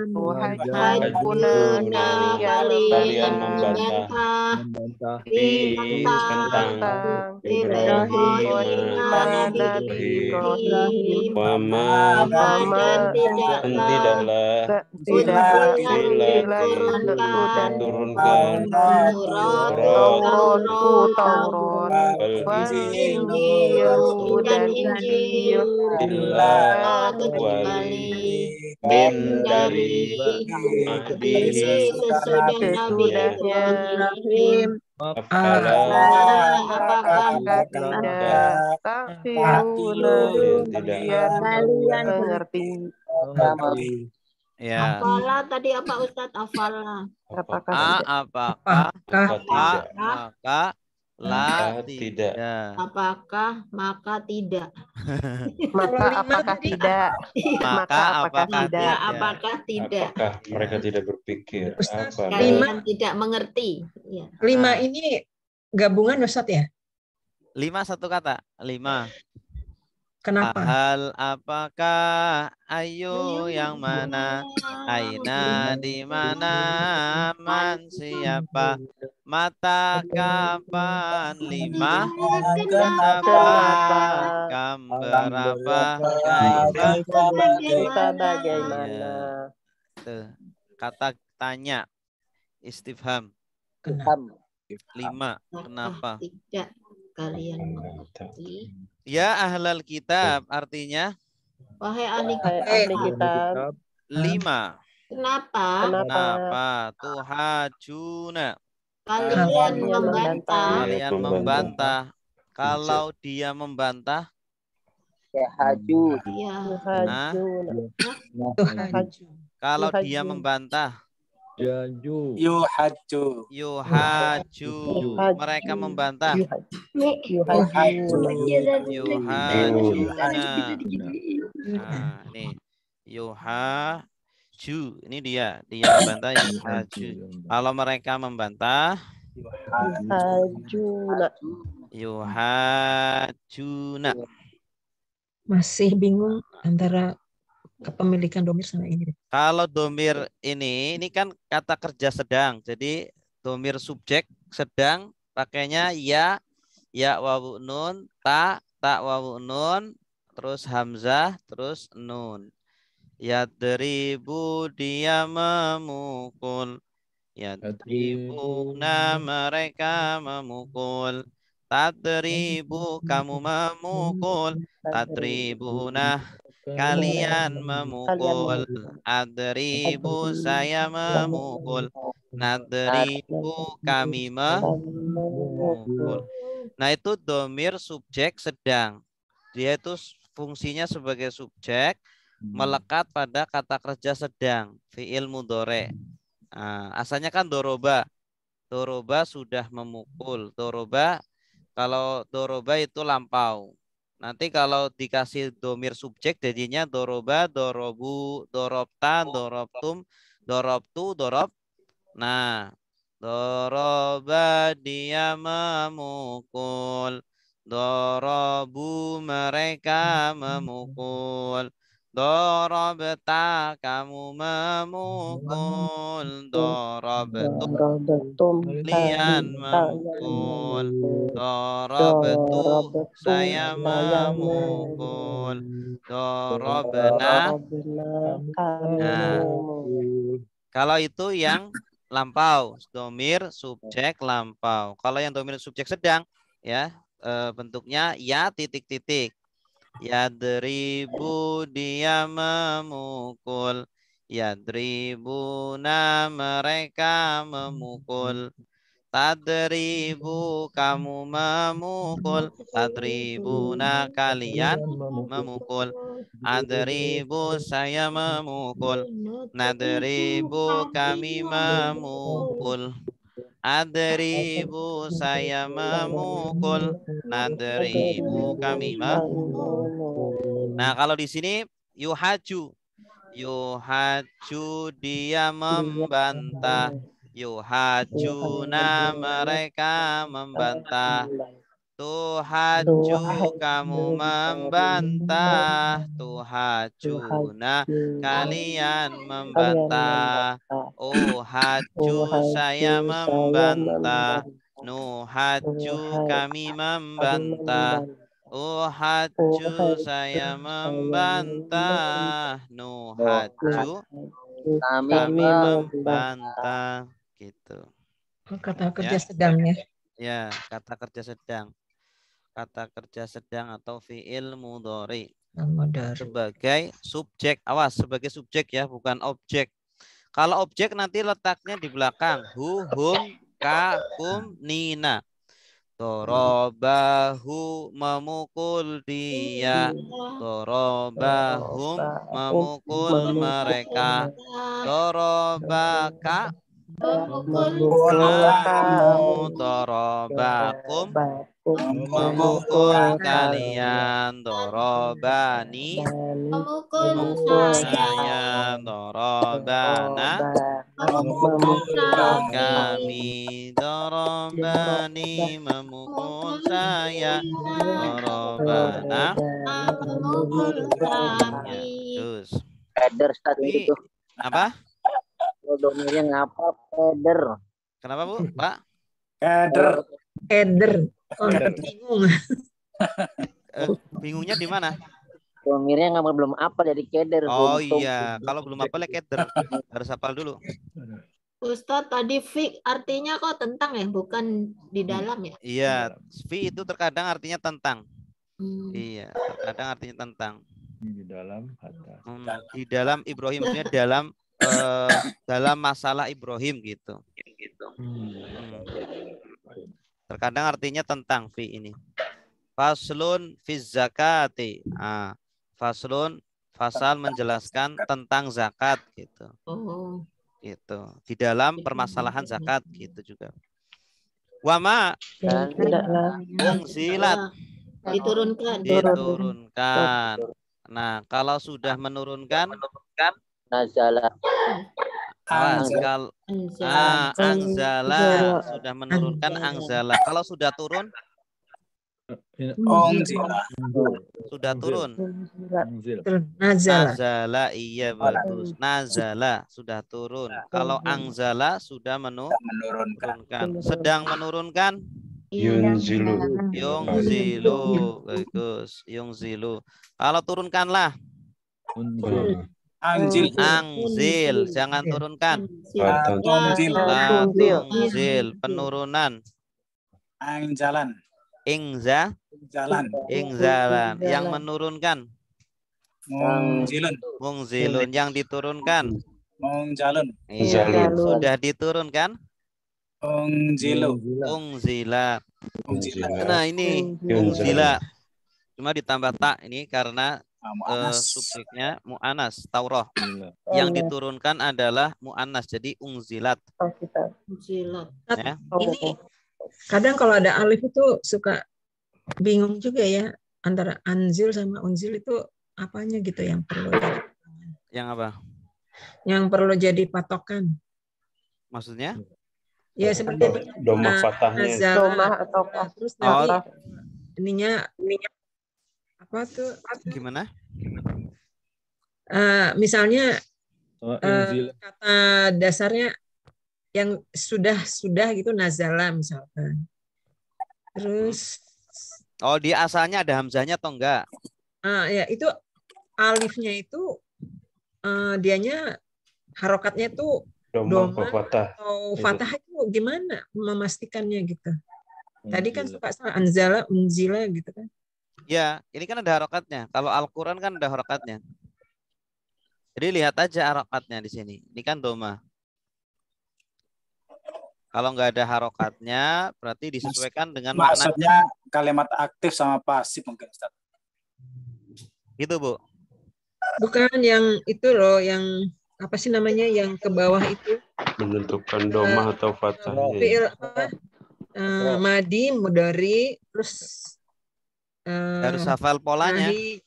wahai hajuna kalian membantah tentang tentang Ibrahim Nabi Ibrahim wama dan tidaklah diturunkan Taurat wal Injil dan Injil illa kecuali min dari Mahdi sesudahnya Ibrahim apakah tidak takiluna tidak kalian mengerti Ya. Afala tadi apa Ustadz? Afala. apakah Apakah tidak maka la tidak Apakah maka tidak? maka apakah tidak Maka apakah tidak tidak? Apakah tidak? apakah mereka tidak berpikir Ustaz, apa Kalian tidak mengerti. Ya. 5 ini gabungan Ustaz ya? 5 satu kata. 5. Kenapa? Hal apakah ayu yang mana? Aina di mana? Man siapa? Mata kapan? 5. Kenapa? Kam berapa? Kaifa? kita bagaimana Tuh. Kata tanya. Istifham. Kenapa? 5. Kenapa? Tidak kalian mengerti. Ya ahlal kitab artinya Wahai ahli ahli kitab 5. kenapa Kenapa tuhajuna kalian membantah? kalian membantah? Kalau dia membantah, Ya haju. Ya. kalau dia membantah, Jaju Yuhaju. yuhaju, mereka membantah, yuhajuna. Nah, nih yuhaju, ini dia membantah yuhaju. Kalau mereka membantah, yuhajuna. Masih bingung antara kepemilikan domir sama ini. Kalau domir ini kan kata kerja sedang. Jadi domir subjek sedang pakainya ya wawu nun, ta wawu nun, terus hamzah, terus nun. Yadribu dia memukul. Yadribuna mereka memukul. Tadribu kamu memukul. Tadribuna kalian memukul. Adribu saya memukul. Nadribu kami memukul. Nah itu domir subjek sedang. Dia itu fungsinya sebagai subjek melekat pada kata kerja sedang. Fi'il mudhore. Nah, asalnya kan doroba. Doroba sudah memukul. Kalau doroba itu lampau. Nanti kalau dikasih domir subjek jadinya doroba, dorobu, dorobta, dorobtum, dorobtu, dorob. Nah, doroba dia memukul. Dorobu mereka memukul. Dorobta kamu memukul. Dorobetum kalian memukul. Dorobetu saya memukul. Dorobna. Nah, kalau itu yang lampau, domir subjek lampau. Kalau yang domir subjek sedang, ya bentuknya ya titik-titik. Yadribu dia memukul. Yadribuna mereka memukul. Tadribu kamu memukul. Tadribuna kalian memukul. Adribu saya memukul. Nadribu kami memukul. Adribu saya memukul. Nadribu kami memukul. Nah, kalau di sini yuhaju. Yuhaju dia membantah. Yuhajuna mereka membantah. Tuhaju kamu membantah. Tuhajuna kalian membantah. Uhaju saya membantah. Nuhaju kami membantah. Uhaju saya membantah. Nuhaju kami membantah. Gitu. Kata kerja sedang ya. Ya, kata kerja sedang. Kata kerja sedang atau fi'il mudhari sebagai subjek. Awas, sebagai subjek ya, bukan objek. Kalau objek nanti letaknya di belakang. Hu, hum, ka, hum, nina. Dorobahu memukul dia. Dorobahum memukul mereka. Dorobaka memukul kamu. Dorobakum memukul kalian. Dorobani memukul saya. Dorobana memukul kami. Dorobani memukul saya. Dorobana memukul kami. Terus Header tadi itu. apa? Domirnya ngapa header? Kenapa Bu, Pak? Kader. Header. Oh, bingung. Bingungnya di mana? Domirnya nggak belum apa jadi keder. Oh iya, kalau belum apa keder harus hafal dulu. Ustadz tadi fik artinya kok tentang ya, bukan di dalam ya? Iya, fi itu terkadang artinya tentang. Iya, terkadang artinya tentang. Di dalam hatta. Di dalam Ibrahim, maksudnya dalam masalah Ibrahim gitu. Terkadang artinya tentang fi ini. Faslun fiz zakati. Faslun, fasal menjelaskan tentang zakat gitu. Oh. Gitu. Di dalam permasalahan zakat gitu juga. Wama unzilat diturunkan. Nah, kalau sudah menurunkan nazala. Angzala sudah menurunkan angzala. Kalau sudah turun sudah turun. Nazala, iya bagus. Nazala sudah turun. Kalau angzala sudah menurunkan. Sedang menurunkan. Yunzilu. Yungzilu, bagus. Yungzilu. Kalau turunkanlah. Angzil, jangan turunkan. Tungzil, penurunan. Angjalan. Ingzalan, yang menurunkan. Mungzilun, yang diturunkan. Iya, sudah diturunkan. Ungzila. Nah ini ungzila. Cuma ditambah tak ini karena subjeknya mu'anas, Taurah. Yang diturunkan adalah mu'anas, jadi ungzilat. Ya. Ini kadang kalau ada alif itu suka bingung juga ya, antara anzil sama unzil itu apanya gitu yang perlu jadi. Yang apa? Yang perlu jadi patokan. Maksudnya? Ya seperti domah fathahnya. domah atau terus nanti ininya apa tuh? Gimana? Misalnya Injil. kata dasarnya yang sudah gitu nazala misalkan. Terus Oh, di asalnya ada hamzahnya atau enggak? ya itu alifnya itu dianya harokatnya itu Doma doma fatah. atau fatah itu gimana memastikannya gitu. Tadi kan Injil. suka salah anzala, unzila gitu kan. Ya, ini kan ada harokatnya. Kalau Al-Quran kan ada harokatnya. Jadi lihat aja harokatnya di sini. Ini kan doma. Kalau nggak ada harokatnya, berarti disesuaikan dengan makna. Maksudnya kalimat aktif sama pasif mungkin Ustaz. Gitu, Bu. Bukan yang itu loh, yang apa sih namanya yang ke bawah itu? Menentukan doma atau fatahnya. Fi'il apa? Madi, mudari, terus Harus hafal polanya. nahi.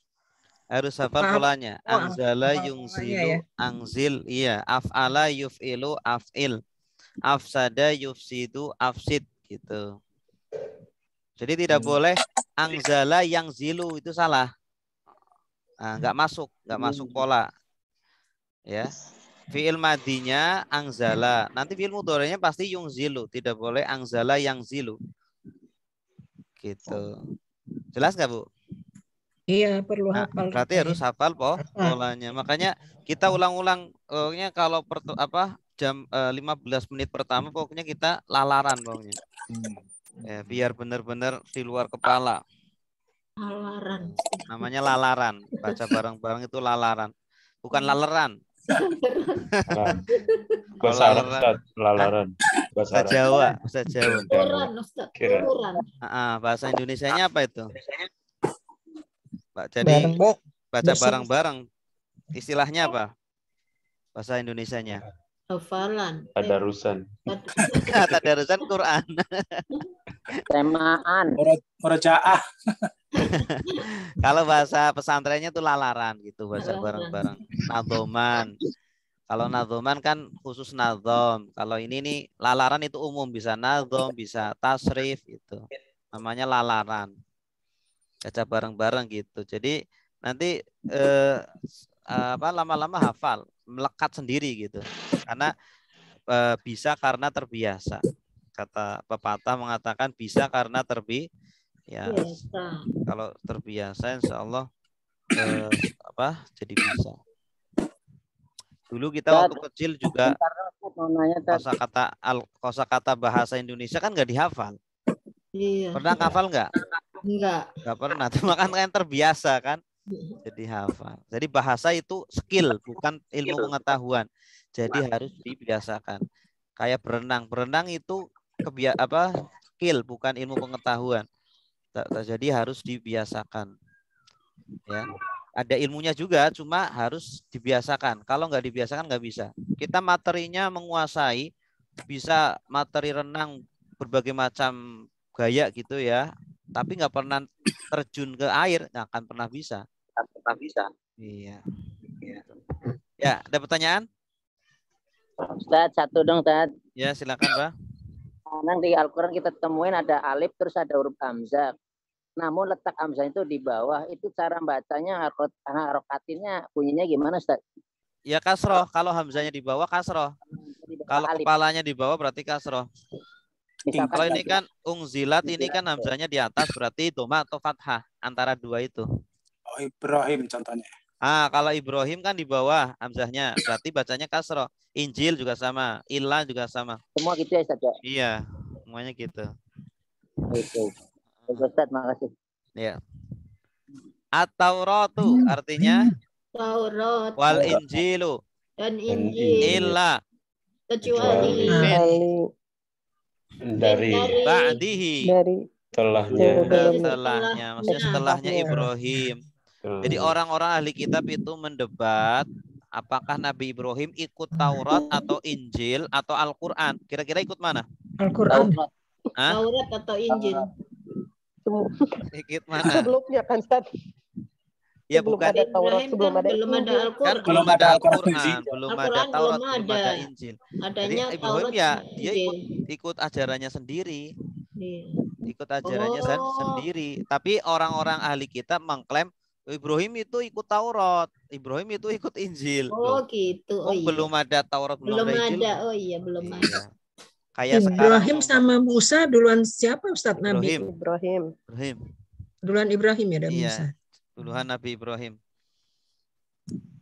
Harus hafal polanya. Anzala hafal yungzilu, polanya ya. angzil, iya. Af'ala yuf'ilu, af'il. Afsada yufsidu, afsid, gitu. Jadi tidak boleh angzala yang zilu, itu salah. Nah, nggak masuk pola. Ya. Fi'il madinya angzala. Nanti fi'il mudhari'nya pasti yungzilu, tidak boleh angzala yang zilu. Gitu. Jelas nggak, Bu? Iya, perlu Nah, hafal. berarti harus hafal polanya. Makanya kita ulang-ulang pokoknya kalau jam 15 menit pertama pokoknya kita lalaran pokoknya. Ya, biar benar-benar di luar kepala. Lalaran. Namanya lalaran. Baca bareng-bareng itu lalaran. Bukan laleran. Bahasa Arab, Ustaz. Lalaran. Bahasa Jawa. Bahasa Jawa. Lalaran, Ustaz. Lalaran. Bahasa Indonesianya apa itu? Jadi baca bareng-bareng. Istilahnya apa? Bahasa Indonesianya. Hafalan. Tadarusan. Tadarusan Quran. Temaan. Murojaah. Kalau bahasa pesantrennya itu lalaran gitu, baca bareng-bareng. Nadhoman. Kalau nadhoman kan khusus nadhom. Kalau ini nih lalaran itu umum, bisa nadhom, bisa tasrif itu. Namanya lalaran. Baca bareng-bareng gitu. Jadi nanti lama-lama hafal, melekat sendiri gitu. Karena bisa karena terbiasa. Kata pepatah mengatakan bisa karena terbiasa. Kalau terbiasa insya Allah jadi bisa. Dulu kita waktu kecil juga kosakata bahasa Indonesia kan nggak dihafal. Iya. Pernah hafal nggak? Nggak pernah. Cuma kan terbiasa kan. Jadi hafal. Jadi bahasa itu skill, bukan ilmu pengetahuan. Jadi harus dibiasakan. Kayak berenang. Berenang itu skill, bukan ilmu pengetahuan. Jadi harus dibiasakan. Ya. Ada ilmunya juga, cuma harus dibiasakan. Kalau nggak dibiasakan nggak bisa. Kita materinya menguasai, bisa materi renang berbagai macam gaya gitu ya. Tapi nggak pernah terjun ke air, nggak akan pernah bisa. Iya. Ya, ada pertanyaan? Ustaz, satu dong, Ustaz. Ya, silakan, Pak. Kadang di Al-Quran kita temuin ada alif terus ada huruf hamzah. Namun letak hamzah itu di bawah. Itu cara bacanya harokatinnya bunyinya gimana, Ustaz? Ya kasroh. Kalau hamzahnya di bawah kasroh. Kalau kepalanya di bawah berarti kasroh. Kalau ini kan ungzilat, ini kan hamzahnya di atas berarti doma atau fathah antara dua itu. Oh, Ibrahim contohnya. Kalau Ibrahim kan di bawah hamzahnya, berarti bacanya kasroh. Injil juga sama, Ilah juga sama. Semua gitu ya, Ustaz? Iya, semuanya gitu. Itu. Ustaz, makasih. Ya. At-Tauratu artinya Taurat. wal Injilu Dan Injil. illa Kecuali dari ba'dihi setelahnya, maksudnya setelahnya Ibrahim. Jadi orang-orang ahli kitab itu mendebat apakah Nabi Ibrahim ikut Taurat atau Injil atau Al-Quran. Kira-kira ikut mana? Al-Quran. Taurat atau Injil. Ikut mana? Sebelumnya kan, Ustaz. Ya bukan. Ada Taurat, sebelum ada belum ada Al-Quran. Kan belum ada Al-Quran, belum ada Taurat, belum ada Injil. Adanya Jadi Ibrahim Taurat dia ikut ajarannya sendiri. ikut ajarannya Oh. sendiri. Tapi orang-orang ahli kitab mengklaim Ibrahim itu ikut Taurat, Ibrahim itu ikut Injil. Oh Loh, gitu. Oh, oh, iya. belum ada Taurat, belum Belum ada Injil. ada. Oh iya, belum ada. Iya. Kayak sekarang Ibrahim sama Musa duluan siapa Ustadz Nabi? Ibrahim. Duluan Ibrahim ya dan Musa. Iya, duluan Nabi Ibrahim.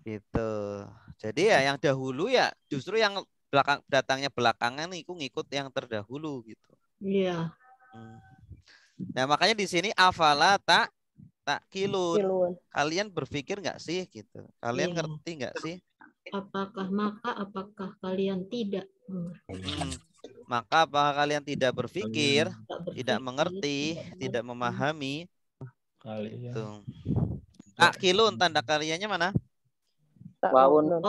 Gitu. Jadi ya yang dahulu ya justru yang datangnya belakangan itu ngikut yang terdahulu gitu. Iya. Nah makanya di sini afala tak kilun. Kalian berpikir nggak sih gitu? Kalian Iya. ngerti nggak sih? Apakah kalian tidak? Maka apakah kalian tidak berpikir, tidak mengerti, tidak memahami? Gitu. Tak kilun tanda kaliannya mana? Wawun.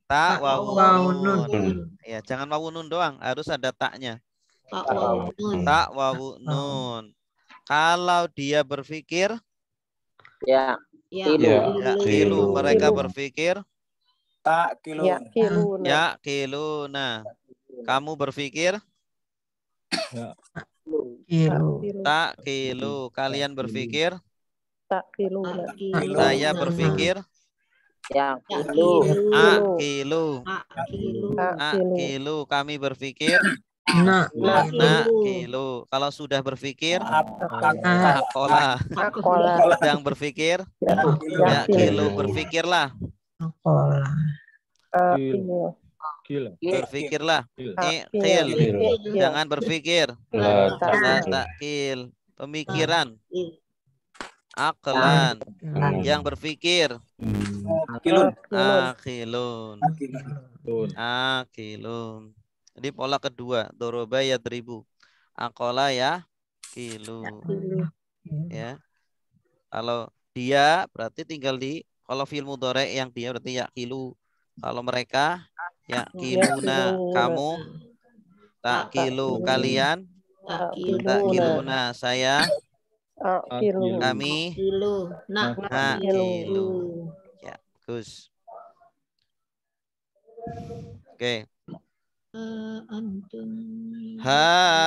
Tak wawunun. Ya, jangan wawunun doang, harus ada taknya. Tak wawunun. Kalau dia berpikir, ya, kilu. Mereka berpikir, tak kilun. Ya kilu. Nah, kamu berpikir, tak kilu. Kalian berpikir, tak kilu. Saya berpikir, ya kilu. Kilu. Kami berpikir, kilu. Kalau sudah berpikir, akola. Sedang berpikir, ya kilu. Berpikirlah. Berpikirlah. Kil. Jangan berpikir. Takil. Pemikiran. Aklan. Yang berpikir. Akilun. Jadi pola kedua, doroba ya ribu. Akola ya kilu. Ya. Kalau dia berarti tinggal kalau fi'il mudhari yang dia berarti ya kilu. Kalau mereka ya kiluna, kamu tak kilu, kalian tak kiluna, saya kami kilu. Ya, Gus. Oke. Ha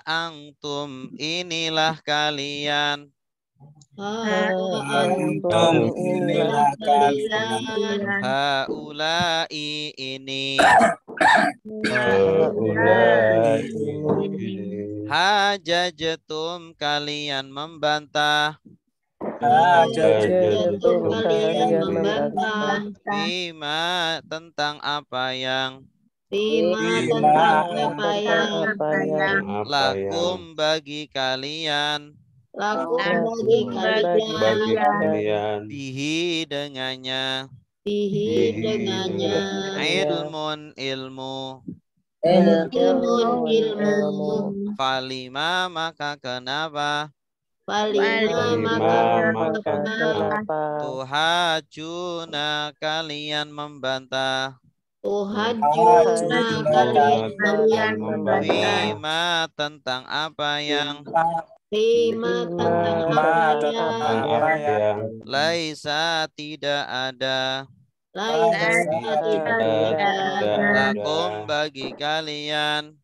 antum, inilah kalian. Haulai ini. Hajajatum, kalian membantah. Bima, tentang apa yang lakum, bagi kalian. Bihi, dengannya. Ilmun, ilmu. Falima, maka kenapa. Tuhajuna, kalian membantah. Bima, tentang apa yang laisa, tidak ada. Lakum, bagi kalian.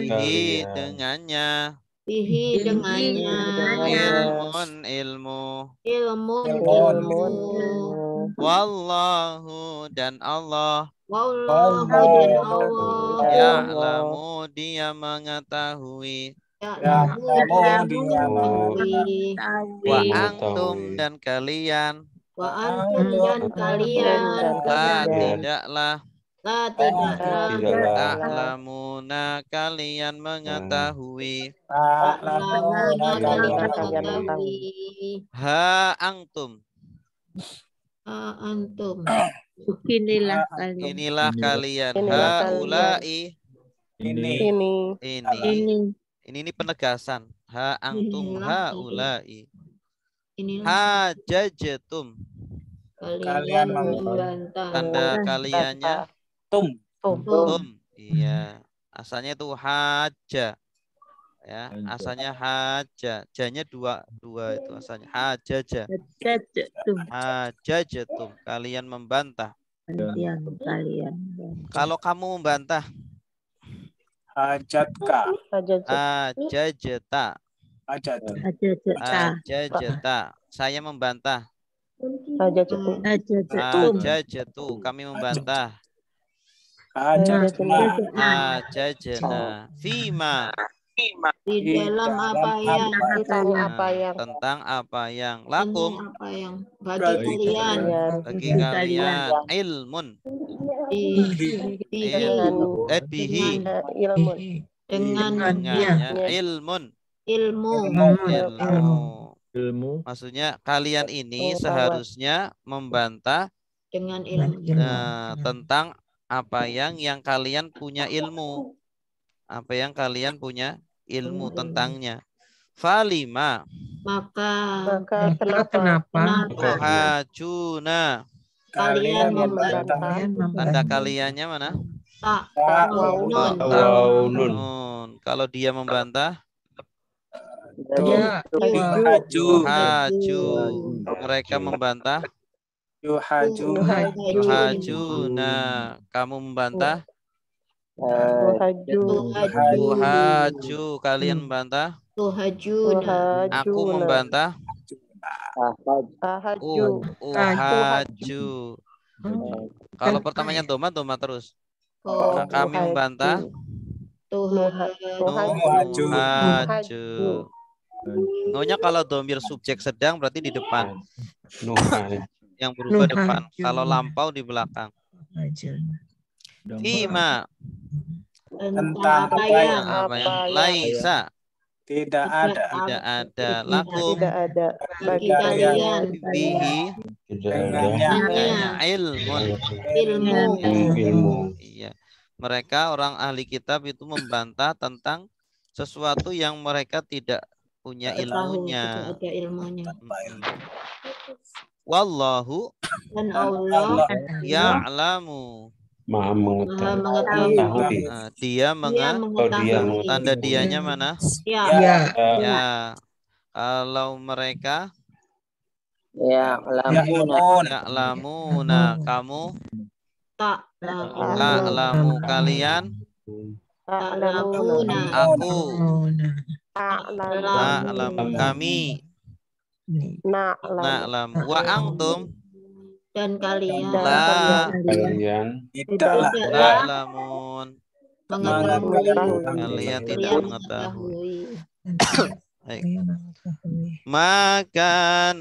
Bihi, dengannya. Ilmun, ilmu. Wallahu, dan Allah. Ya'lamu, dia mengetahui. Wa antum, dan kalian. Tidaklah. Ta'lamuna, kalian mengetahui. Ha antum. Inilah kalian. Haulai. Ini penegasan. Ha antum haulai. Hajajatum. Kalian membantah. Tanda kaliannya tum. Iya. Asalnya itu haja. Ya, asalnya haja. Janya dua itu asalnya. Hajaja. Hajajatum. Kalian membantah. Kalau kamu membantah, Hajatka. Ajajata. Ajajata. Ajajata. Saya membantah. Ajajatu. Kami membantah. Ajajana. Fima. Di dalam apa yang Tentang apa yang lakum. apa yang bagi kalian Bagi kalian ilmun. Bihi. dengan Ilmun. ilmu. Maksudnya kalian ini seharusnya membantah Dengan ilmu. tentang apa yang kalian punya ilmu. Apa yang kalian punya ilmu tentangnya. Falima. Maka Kenapa? Rohajuna. kalian membantah Tanda kaliannya mana? tak Nun. Kalau dia membantah, haju. Mereka membantah. Yuhajuna. Kamu membantah. Tuhaju. Kalian membantah. tuhajuna. Aku membantah. Uhaju. Kalau pertamanya doma terus. Nah, kami membantah. Nuhaju. Nuhnya kalau domir subjek sedang berarti di depan. Yang berubah depan. Kalau lampau di belakang. Fima. Tentang apa yang Laisa. Tidak ada. Lakum. bagi kalian Bihi. Ilmun. ilmu. Iya. Mereka orang ahli kitab itu membantah tentang sesuatu yang mereka tidak punya ilmunya. Tidak ada ilmunya. Wallahu Dan Allah ya'lamu. Maha mengetahui. Dia mengetahui. tanda dianya mana? Ya. Ya. Kalau mereka Ya'lamuna. Kamu Tak ta'lamu kalian. lamuna. Aku ta'lamu kami. Na'lamu wa antum Dan kalian kalian tidaklah ta'lamun. mengetahui. Kalian tidak mengetahui. Baik. Maka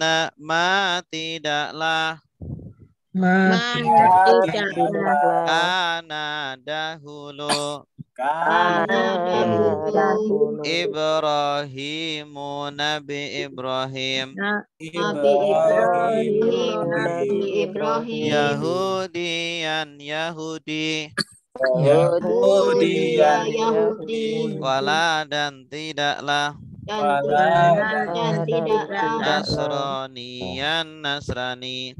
tidaklah kana dahulu Ibrahimu Nabi Ibrahim Nabi Ibrahim Yahudian Yahudi wala dan tidaklah dan tidaklah Nasranian Nasrani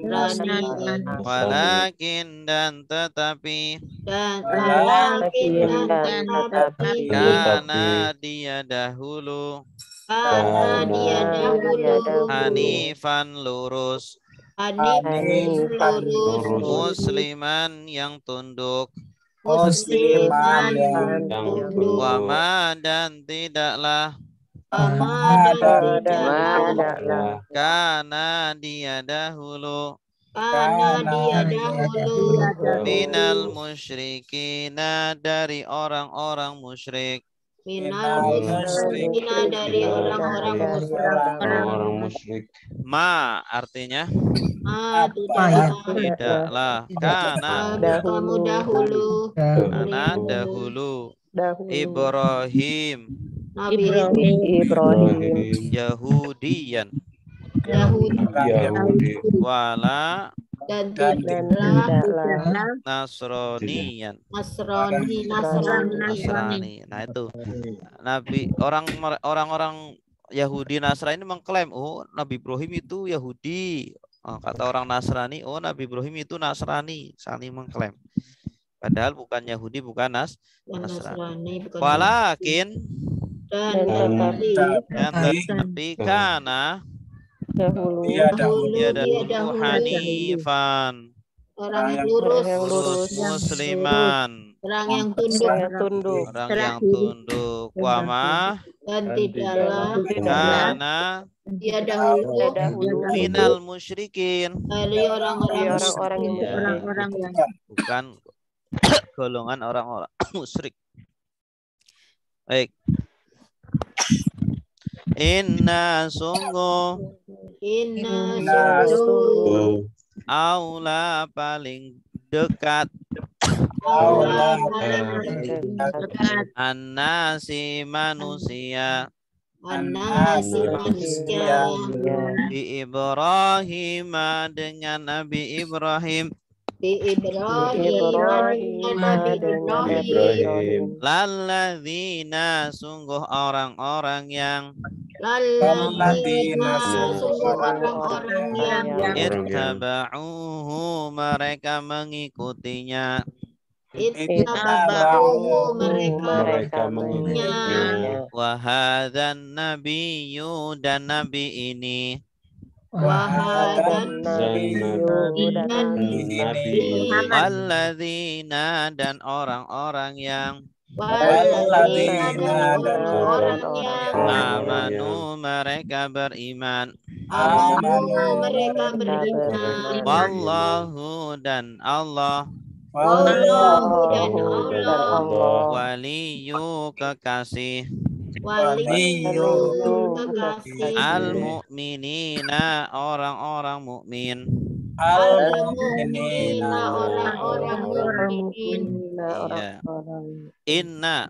Nasrani walakin dan tetapi dan karena dia dahulu Hanifan lurus Musliman yang tunduk Musliman Wama dan tidaklah karena dia dahulu minal musyrikina dari orang-orang musyrik dari orang-orang musyrik. Ma artinya tidaklah karena dahulu Ibrahim Yahudian wala dan tidaklah Nasronian Nasrani. Nah itu Nabi orang-orang Yahudi Nasrani mengklaim Nabi Ibrahim itu Yahudi. Kata orang Nasrani Nabi Ibrahim itu Nasrani, saling mengklaim. Padahal bukan Yahudi, bukan Nasrani. Walakin dan tetapi karena dia dahulu Hanifan Orang yang lurus. Lurus musliman. Orang yang tunduk. Orang yang tunduk. Wama Dan tidaklah kana dia dahulu minal musyrikin. dari orang-orang Ya, yang bukan golongan orang-orang musyrik. Baik. Inna sungguh aula paling dekat An-nasi manusia Bi Ibrahim dengan Nabi Ibrahim Lalladzina sungguh orang-orang yang ittaba'uhu mereka mengikutinya mereka mengikutinya. wa hadzan nabiyyu dan nabi ini walladzina dan orang-orang yang amanu mereka beriman wallahu dan Allah waliyu kekasih al-mu'minina orang-orang mukmin ya. Inna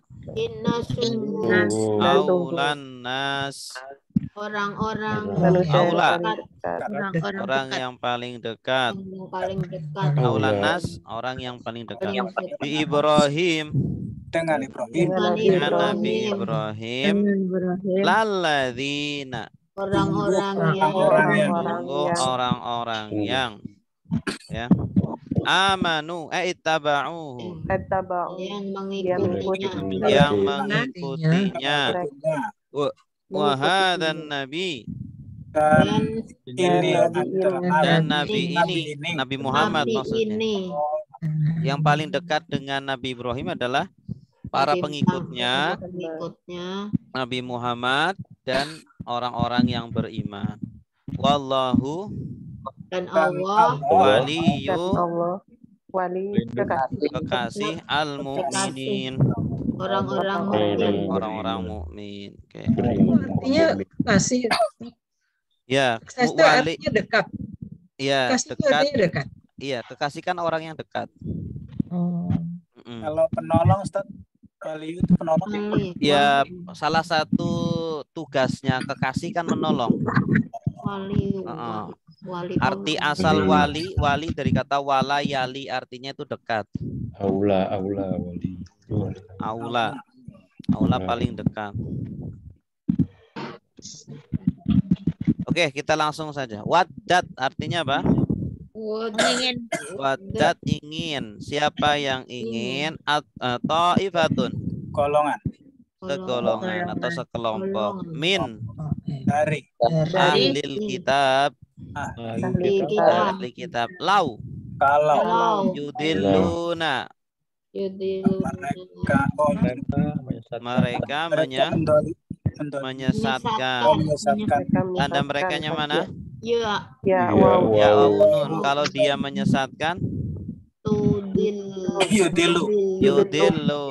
aulan nas orang-orang orang yang paling dekat aulan nas orang yang paling dekat Bi Ibrahim dengan Ibrahim dengan Nabi Ibrahim lalladzina orang-orang yang ya amanu ittaba'uhu yang mengikutinya wa hadzan nabi dan nabi ini Nabi Muhammad maksudnya yang paling dekat dengan Nabi Ibrahim adalah para pengikutnya Nabi Muhammad dan orang-orang yang beriman. Wallahu dan Allah kekasih al-mu'minin orang-orang mukmin. Oke. Artinya kasih. Ya, Kasih itu artinya dekat. Ya, Kasih itu dekat. artinya dekat. Iya, kekasih kan orang yang dekat. Kalau penolong Ustaz, wali itu penolong. Ya, salah satu tugasnya kekasih kan menolong. Arti asal wali dari kata wala yali artinya itu dekat. Aula wali. Aula paling dekat. Oke, kita langsung saja. Wadat artinya apa? Wadat ingin. Siapa yang ingin? Ta'ifatun. Golongan. Segolongan atau sekelompok. Min. Dari. Ahlil kitab. Ahli kitab. Lau. Kalau. Yudilluna. Mereka menyesatkan. Tanda merekanya mana? Ya Nun. Kalau dia menyesatkan, yudillu.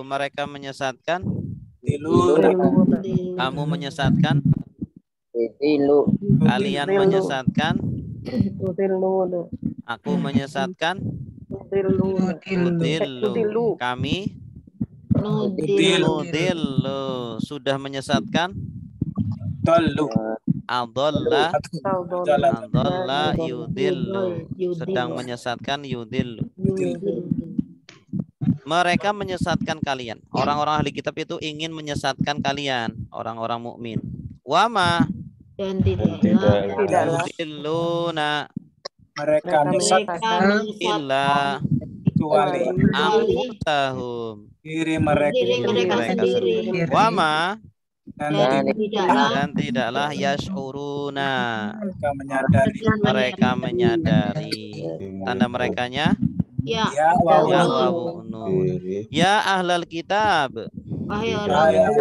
Mereka menyesatkan. Kamu menyesatkan. Kalian menyesatkan. Aku menyesatkan. Nudillu. Kami nudillu. Sudah menyesatkan. Adalla yudillu. Sedang menyesatkan yudillu. Mereka menyesatkan kalian. Orang-orang ahli kitab itu ingin menyesatkan kalian, orang-orang mukmin. Wama dan tidaklah yudilluna mereka menyesatkan illa kecuali anfusahum diri mereka sendiri. Wama dan tidaklah yashuruna mereka menyadari. Tanda merekanya Ya. Ya Ya wawun. wawu nun. Ya ahlal kitab. Wahai Ya orang ahli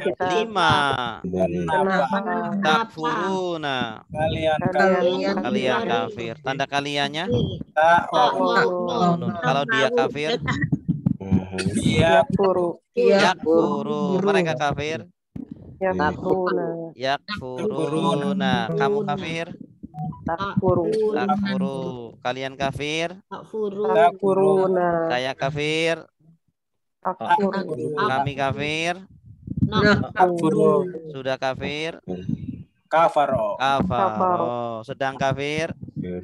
kitab. Lima. Kenapa Takfuruna. kalian Kalian kafir. Tanda kaliannya? ta'wun? Nun. Kalau dia kafir, Ya yakfuru. Mereka kafir. Yakfuruna. Yakfuruna. Kamu kafir? Takfuru. Takfuru. Kalian kafir? Takfuruna. Saya kafir. Takfuru. Kami kafir. Takfuru. Sudah kafir. Kafaro. Kafaro. Sedang kafir.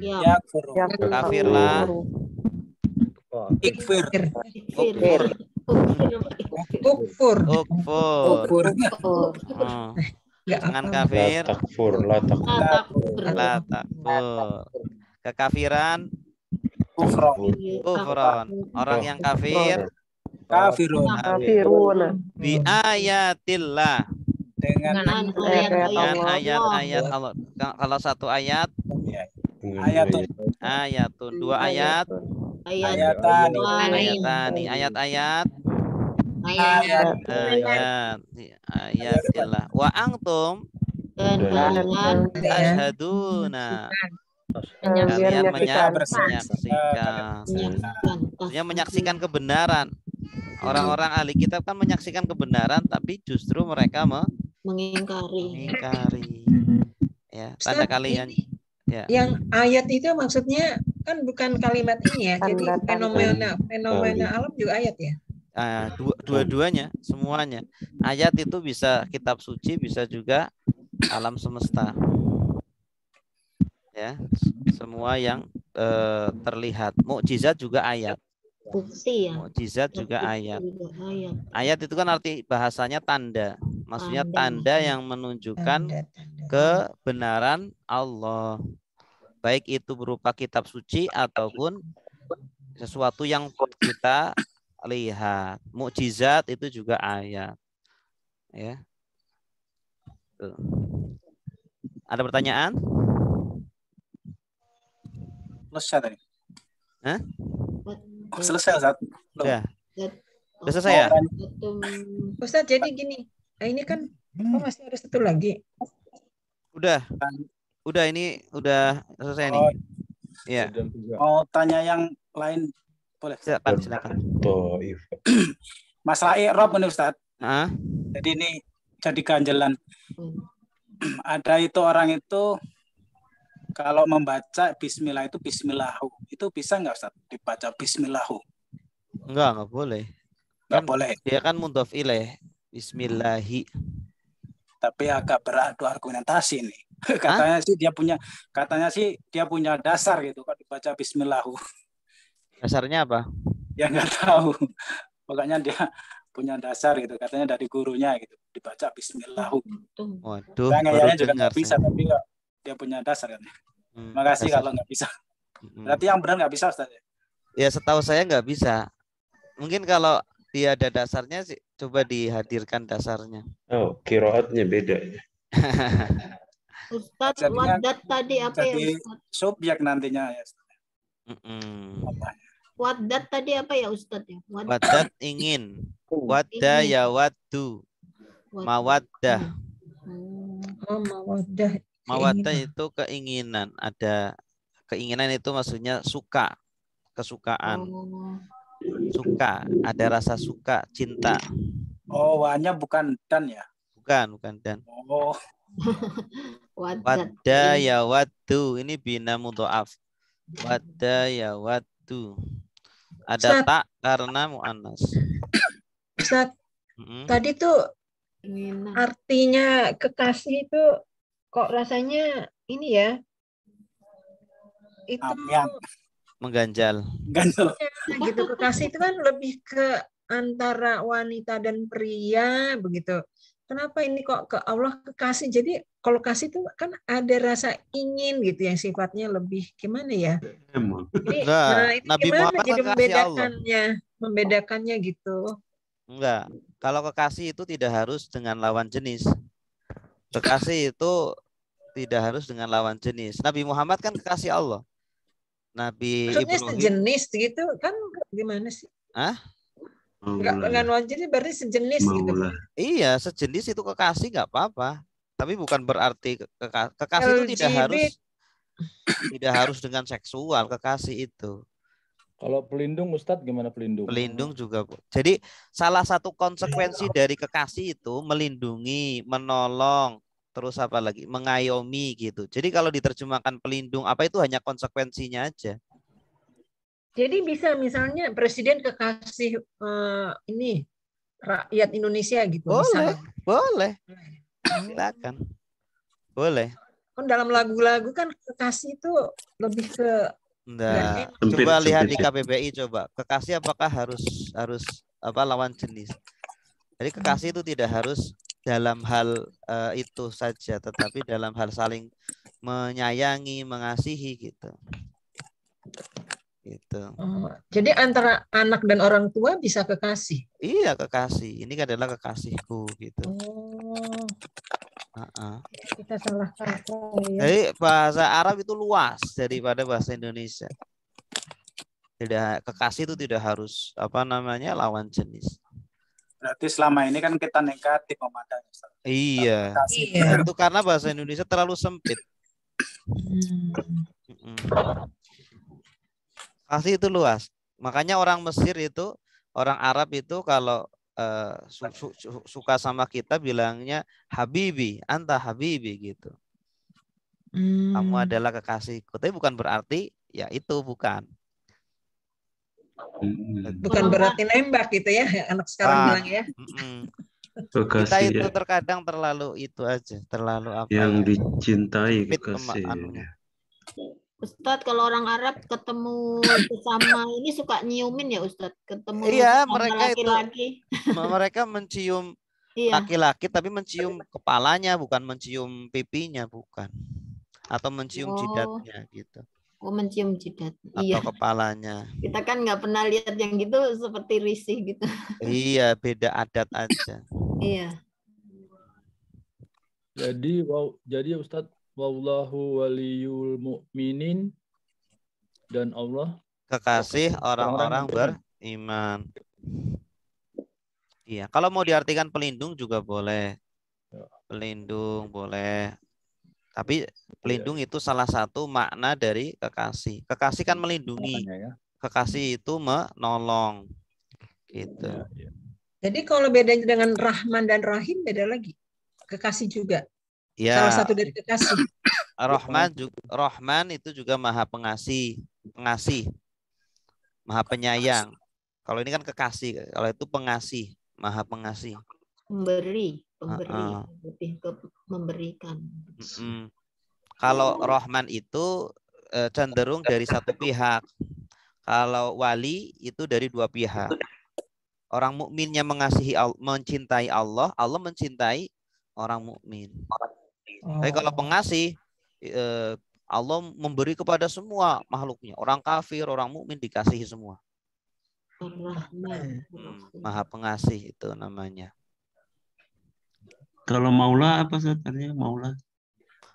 Yakfuru. Kafirlah. Ikfir. Ukfur. Kufur. Ukfur. Kufur. Oh. Nggak Jangan apa. kafir. takfur, la takfur. La takfur. Kekafiran. Kufron. Kufron. Orang yang kafir. Kafirun. Kafiruna. Bi ayatillah. Dengan Dengan ayat-ayat Allah. Kalau satu ayat. ayatun. Ayatun. Dua ayat. Ayatani. Ayatani. Ayat-ayat. Ayat. Ayatillah. Wa antum ashaduna. Kalian menyaksikan. Maksudnya menyaksikan kebenaran. Orang-orang ahli kitab kan menyaksikan kebenaran, tapi justru mereka mengingkari. Ya, tanda kalian. Ya. Yang ayat itu maksudnya kan bukan kalimat ini ya. Jadi fenomena alam juga ayat ya. Dua-duanya, semuanya. Ayat itu bisa kitab suci, bisa juga alam semesta. Ya, semua yang terlihat. Mukjizat juga ayat. Bukti ya. Mukjizat juga ayat. Ayat itu kan arti bahasanya tanda. Maksudnya tanda yang menunjukkan kebenaran Allah. Baik itu berupa kitab suci ataupun sesuatu yang kita lihat. Mukjizat itu juga ayat. Ya. Tuh. Ada pertanyaan? Selesai tadi. Hah? Selesai, Ustaz. Udah. Udah selesai ya? Ustaz, jadi gini. Nah, ini kan masih ada satu lagi. Udah ini udah selesai nih. Iya. Mau tanya yang lain boleh? Silakan. Masalah i'rab ini, Ustaz. Nah. Jadi ini jadi ganjelan. Ada itu orang itu kalau membaca bismillah itu bismillahu. Itu bisa nggak, Ustaz? Dibaca bismillahu? Enggak boleh. Nggak boleh. Dia kan mudhof ilaih. Bismillahi. Tapi agak beradu argumentasi nih. Katanya sih dia punya dasar gitu kalau dibaca bismillahu. Dasarnya apa? Ya nggak tahu. Pokoknya dia punya dasar gitu. Katanya dari gurunya gitu. Dibaca bismillahu. Waduh. Kayaknya juga nggak bisa, tapi kok dia punya dasar kan. Makasih dasar. kalau nggak bisa. Berarti yang benar nggak bisa, Ustaz? Ya setahu saya nggak bisa. Mungkin kalau dia ada dasarnya sih, coba dihadirkan dasarnya. Oh, qiraatnya beda ya. Ustaz, wadat tadi apa ya, Ustaz? Subjek nantinya ya. Wadat tadi apa ya, Ustaz ya? Wadat ingin. Wadda ya waddu. Mawaddah. Oh, mawaddah. Mawaddah itu keinginan. Ada keinginan itu maksudnya suka, kesukaan. Suka, ada rasa suka, cinta. Oh, wanya bukan dan ya? Bukan dan. Oh. Wadda ya waddu. Ini bina mudha'af. Wadda ya waddu. Ada tak karena mu'annas. Ustaz, tadi tuh artinya kekasih itu kok rasanya ini ya? Itu mengganjal. Gitu, kekasih itu kan lebih ke antara wanita dan pria begitu. Kenapa ini kok ke Allah kekasih? Jadi kalau kasih itu kan ada rasa ingin gitu yang sifatnya lebih gimana ya? Jadi, itu Nabi gimana Muhammad jadi Allah. membedakannya gitu? Enggak. Kalau kekasih itu tidak harus dengan lawan jenis. Kekasih itu tidak harus dengan lawan jenis. Nabi Muhammad kan kekasih Allah. Nabi Maksudnya Ibrahim. sejenis gitu kan gimana sih? Hah? Enggak wajib berarti sejenis gitu. Iya, sejenis itu kekasih nggak apa-apa. Tapi bukan berarti kekasih itu tidak harus dengan seksual, kekasih itu. Kalau pelindung Ustadz gimana pelindung? Pelindung juga. Jadi salah satu konsekuensi dari kekasih itu melindungi, menolong, terus apa lagi? Mengayomi gitu. Jadi kalau diterjemahkan pelindung, apa itu hanya konsekuensinya aja. Jadi bisa misalnya presiden kekasih ini rakyat Indonesia gitu. Boleh, misalnya. boleh. Silakan. Boleh. Kan dalam lagu-lagu kan kekasih itu lebih ke Nah, coba lihat di KBBI coba. Kekasih apakah harus apa lawan jenis? Jadi kekasih itu tidak harus dalam hal itu saja, tetapi dalam hal saling menyayangi, mengasihi gitu. Gitu. Jadi antara anak dan orang tua bisa kekasih. Iya, kekasih. Ini adalah kekasihku gitu. Kita salah kata ya. Jadi bahasa Arab itu luas daripada bahasa Indonesia. Tidak, kekasih itu tidak harus apa namanya lawan jenis. Berarti selama ini kan kita negatif memandangnya. Iya. Itu karena bahasa Indonesia terlalu sempit. Kasih itu luas. Makanya orang Mesir itu, orang Arab itu kalau suka sama kita bilangnya Habibi, anta Habibi gitu. Kamu adalah kekasihku. Tapi bukan berarti ya itu bukan. Bukan berarti nembak gitu ya anak sekarang bilang ya. Kita itu terkadang terlalu itu aja, terlalu apa? Yang dicintai kekasih. Ustadz, kalau orang Arab ketemu sesama ini suka nyiumin ya Ustadz? Ketemu iya, sama laki-laki. Mereka mencium laki-laki tapi mencium kepalanya, bukan mencium pipinya, bukan. Atau mencium jidatnya gitu. Oh, mencium jidat. Atau kepalanya. Kita kan nggak pernah lihat yang gitu seperti risih gitu. Iya, beda adat aja. Iya. Jadi Ustadz, wallahu waliyul mu'minin, dan Allah kekasih orang-orang beriman. Iya, kalau mau diartikan pelindung juga boleh. Pelindung boleh. Tapi pelindung itu salah satu makna dari kekasih. Kekasih kan melindungi. Kekasih itu menolong. Gitu. Jadi kalau bedanya dengan Rahman dan Rahim beda lagi. Kekasih juga. Ya. Salah satu dari kekasih. Rahman itu juga maha pengasih, maha penyayang. Kalau ini kan kekasih, kalau itu pengasih, maha pengasih. Memberi, lebih ke memberikan. Kalau Rahman itu cenderung dari satu pihak. Kalau wali itu dari dua pihak. Orang mukminnya mengasihi, mencintai Allah, Allah mencintai orang mukmin. Tapi kalau pengasih, Allah memberi kepada semua makhluknya. Orang kafir, orang mukmin dikasihi semua. Maha pengasih itu namanya. Kalau maula apa artinya maula?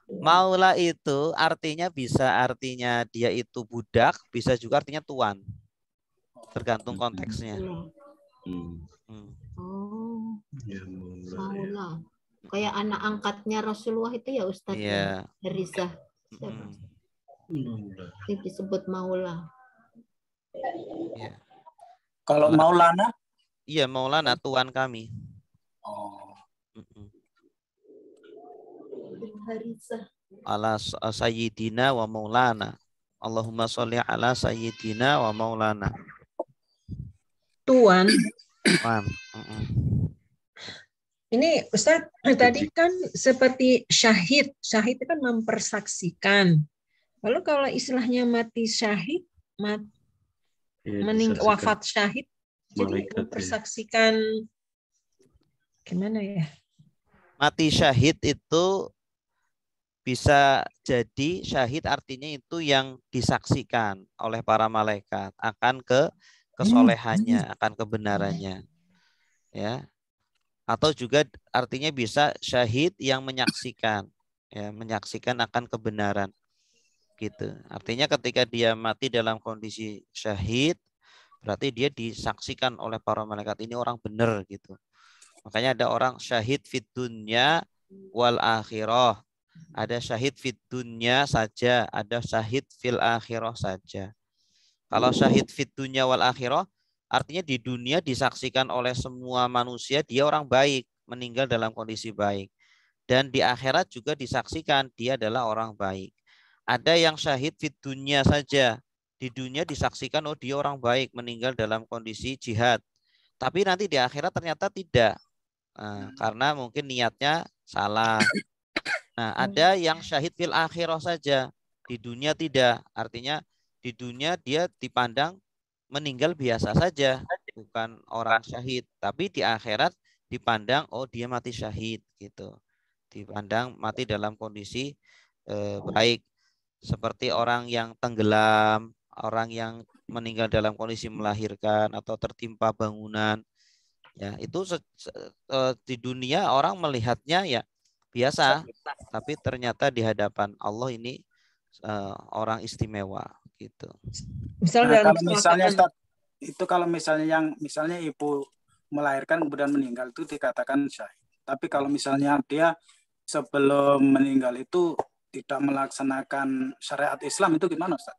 Maula itu artinya artinya dia itu budak, bisa juga artinya tuan. Tergantung konteksnya. Maula. Kayak anak angkatnya Rasulullah itu ya Ustadz. Iya. Harizah. Itu disebut Maula. Iya. Kalau Maulana? Iya, Maulana tuan kami. Harizah. Ala sayyidina wa maulana. Allahumma sholli ala sayyidina wa maulana. Tuan. Tuan. Ini Ustadz, tadi kan seperti syahid. Syahid itu kan mempersaksikan. Lalu kalau istilahnya mati syahid, wafat syahid, jadi mempersaksikan gimana ya? Mati syahid itu bisa jadi syahid artinya itu yang disaksikan oleh para malaikat akan kesolehannya, akan kebenarannya. Ya. Atau juga artinya bisa syahid yang menyaksikan, ya, menyaksikan akan kebenaran. gitu. Artinya ketika dia mati dalam kondisi syahid, berarti dia disaksikan oleh para malaikat ini orang benar gitu. Makanya ada orang syahid fid dunya wal akhirah. Ada syahid fid dunya saja, ada syahid fil akhirah saja. Kalau syahid fid dunya wal akhirah, artinya di dunia disaksikan oleh semua manusia dia orang baik, meninggal dalam kondisi baik. Dan di akhirat juga disaksikan dia adalah orang baik. Ada yang syahid fid dunya saja. Di dunia disaksikan oh dia orang baik, meninggal dalam kondisi jihad. Tapi nanti di akhirat ternyata tidak. Nah, karena mungkin niatnya salah. Nah, ada yang syahid fil akhirah saja. Di dunia tidak. Artinya di dunia dia dipandang meninggal biasa saja, bukan orang syahid. Tapi di akhirat dipandang oh dia mati syahid gitu. Dipandang mati dalam kondisi baik. Seperti orang yang tenggelam, orang yang meninggal dalam kondisi melahirkan atau tertimpa bangunan. Ya, itu di dunia orang melihatnya ya biasa, tapi ternyata di hadapan Allah ini orang istimewa gitu. Nah, kalau misalnya Ustaz, itu kalau misalnya misalnya ibu melahirkan kemudian meninggal itu dikatakan syahid. Tapi kalau misalnya dia sebelum meninggal itu tidak melaksanakan syariat Islam itu gimana Ustaz?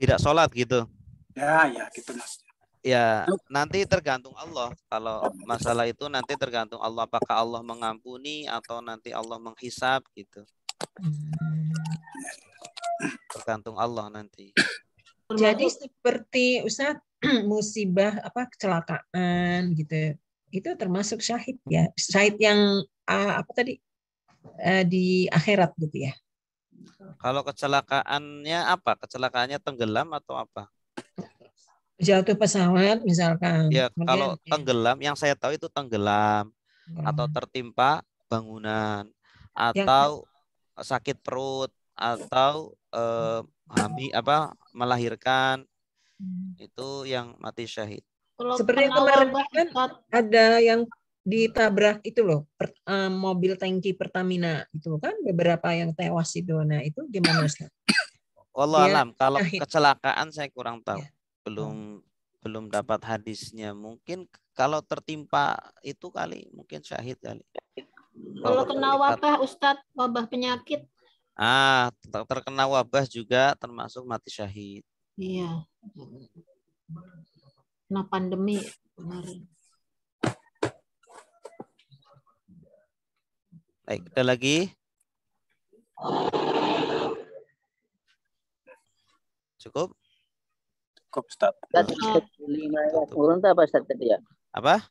Tidak sholat gitu. Ya gitu Mas. Ya, nanti tergantung Allah. Kalau masalah itu nanti tergantung Allah. Apakah Allah mengampuni atau nanti Allah menghisab gitu. Tergantung Allah nanti. Jadi seperti Ustaz musibah kecelakaan gitu. Itu termasuk syahid ya. Syahid yang di akhirat gitu ya. Kalau kecelakaannya apa? Kecelakaannya tenggelam atau apa? Jatuh pesawat misalkan. Ya, kalau tenggelam, yang saya tahu itu tenggelam atau tertimpa bangunan atau sakit perut atau melahirkan itu yang mati syahid. Seperti yang kemarin kan ada yang ditabrak itu loh, mobil tangki Pertamina itu kan beberapa yang tewas itu. Nah, itu gimana Ustaz? Wallah alam, kalau kecelakaan saya kurang tahu. Belum dapat hadisnya. Mungkin kalau tertimpa itu kali mungkin syahid kali. Kalau kena wabah Ustadz, wabah penyakit. Terkena wabah juga termasuk mati syahid. Iya. Kena pandemi kemarin. Baik, ada lagi? Cukup? Cukup, Ustaz. Lima ayat turun apa Ustaz tadi ya? Apa?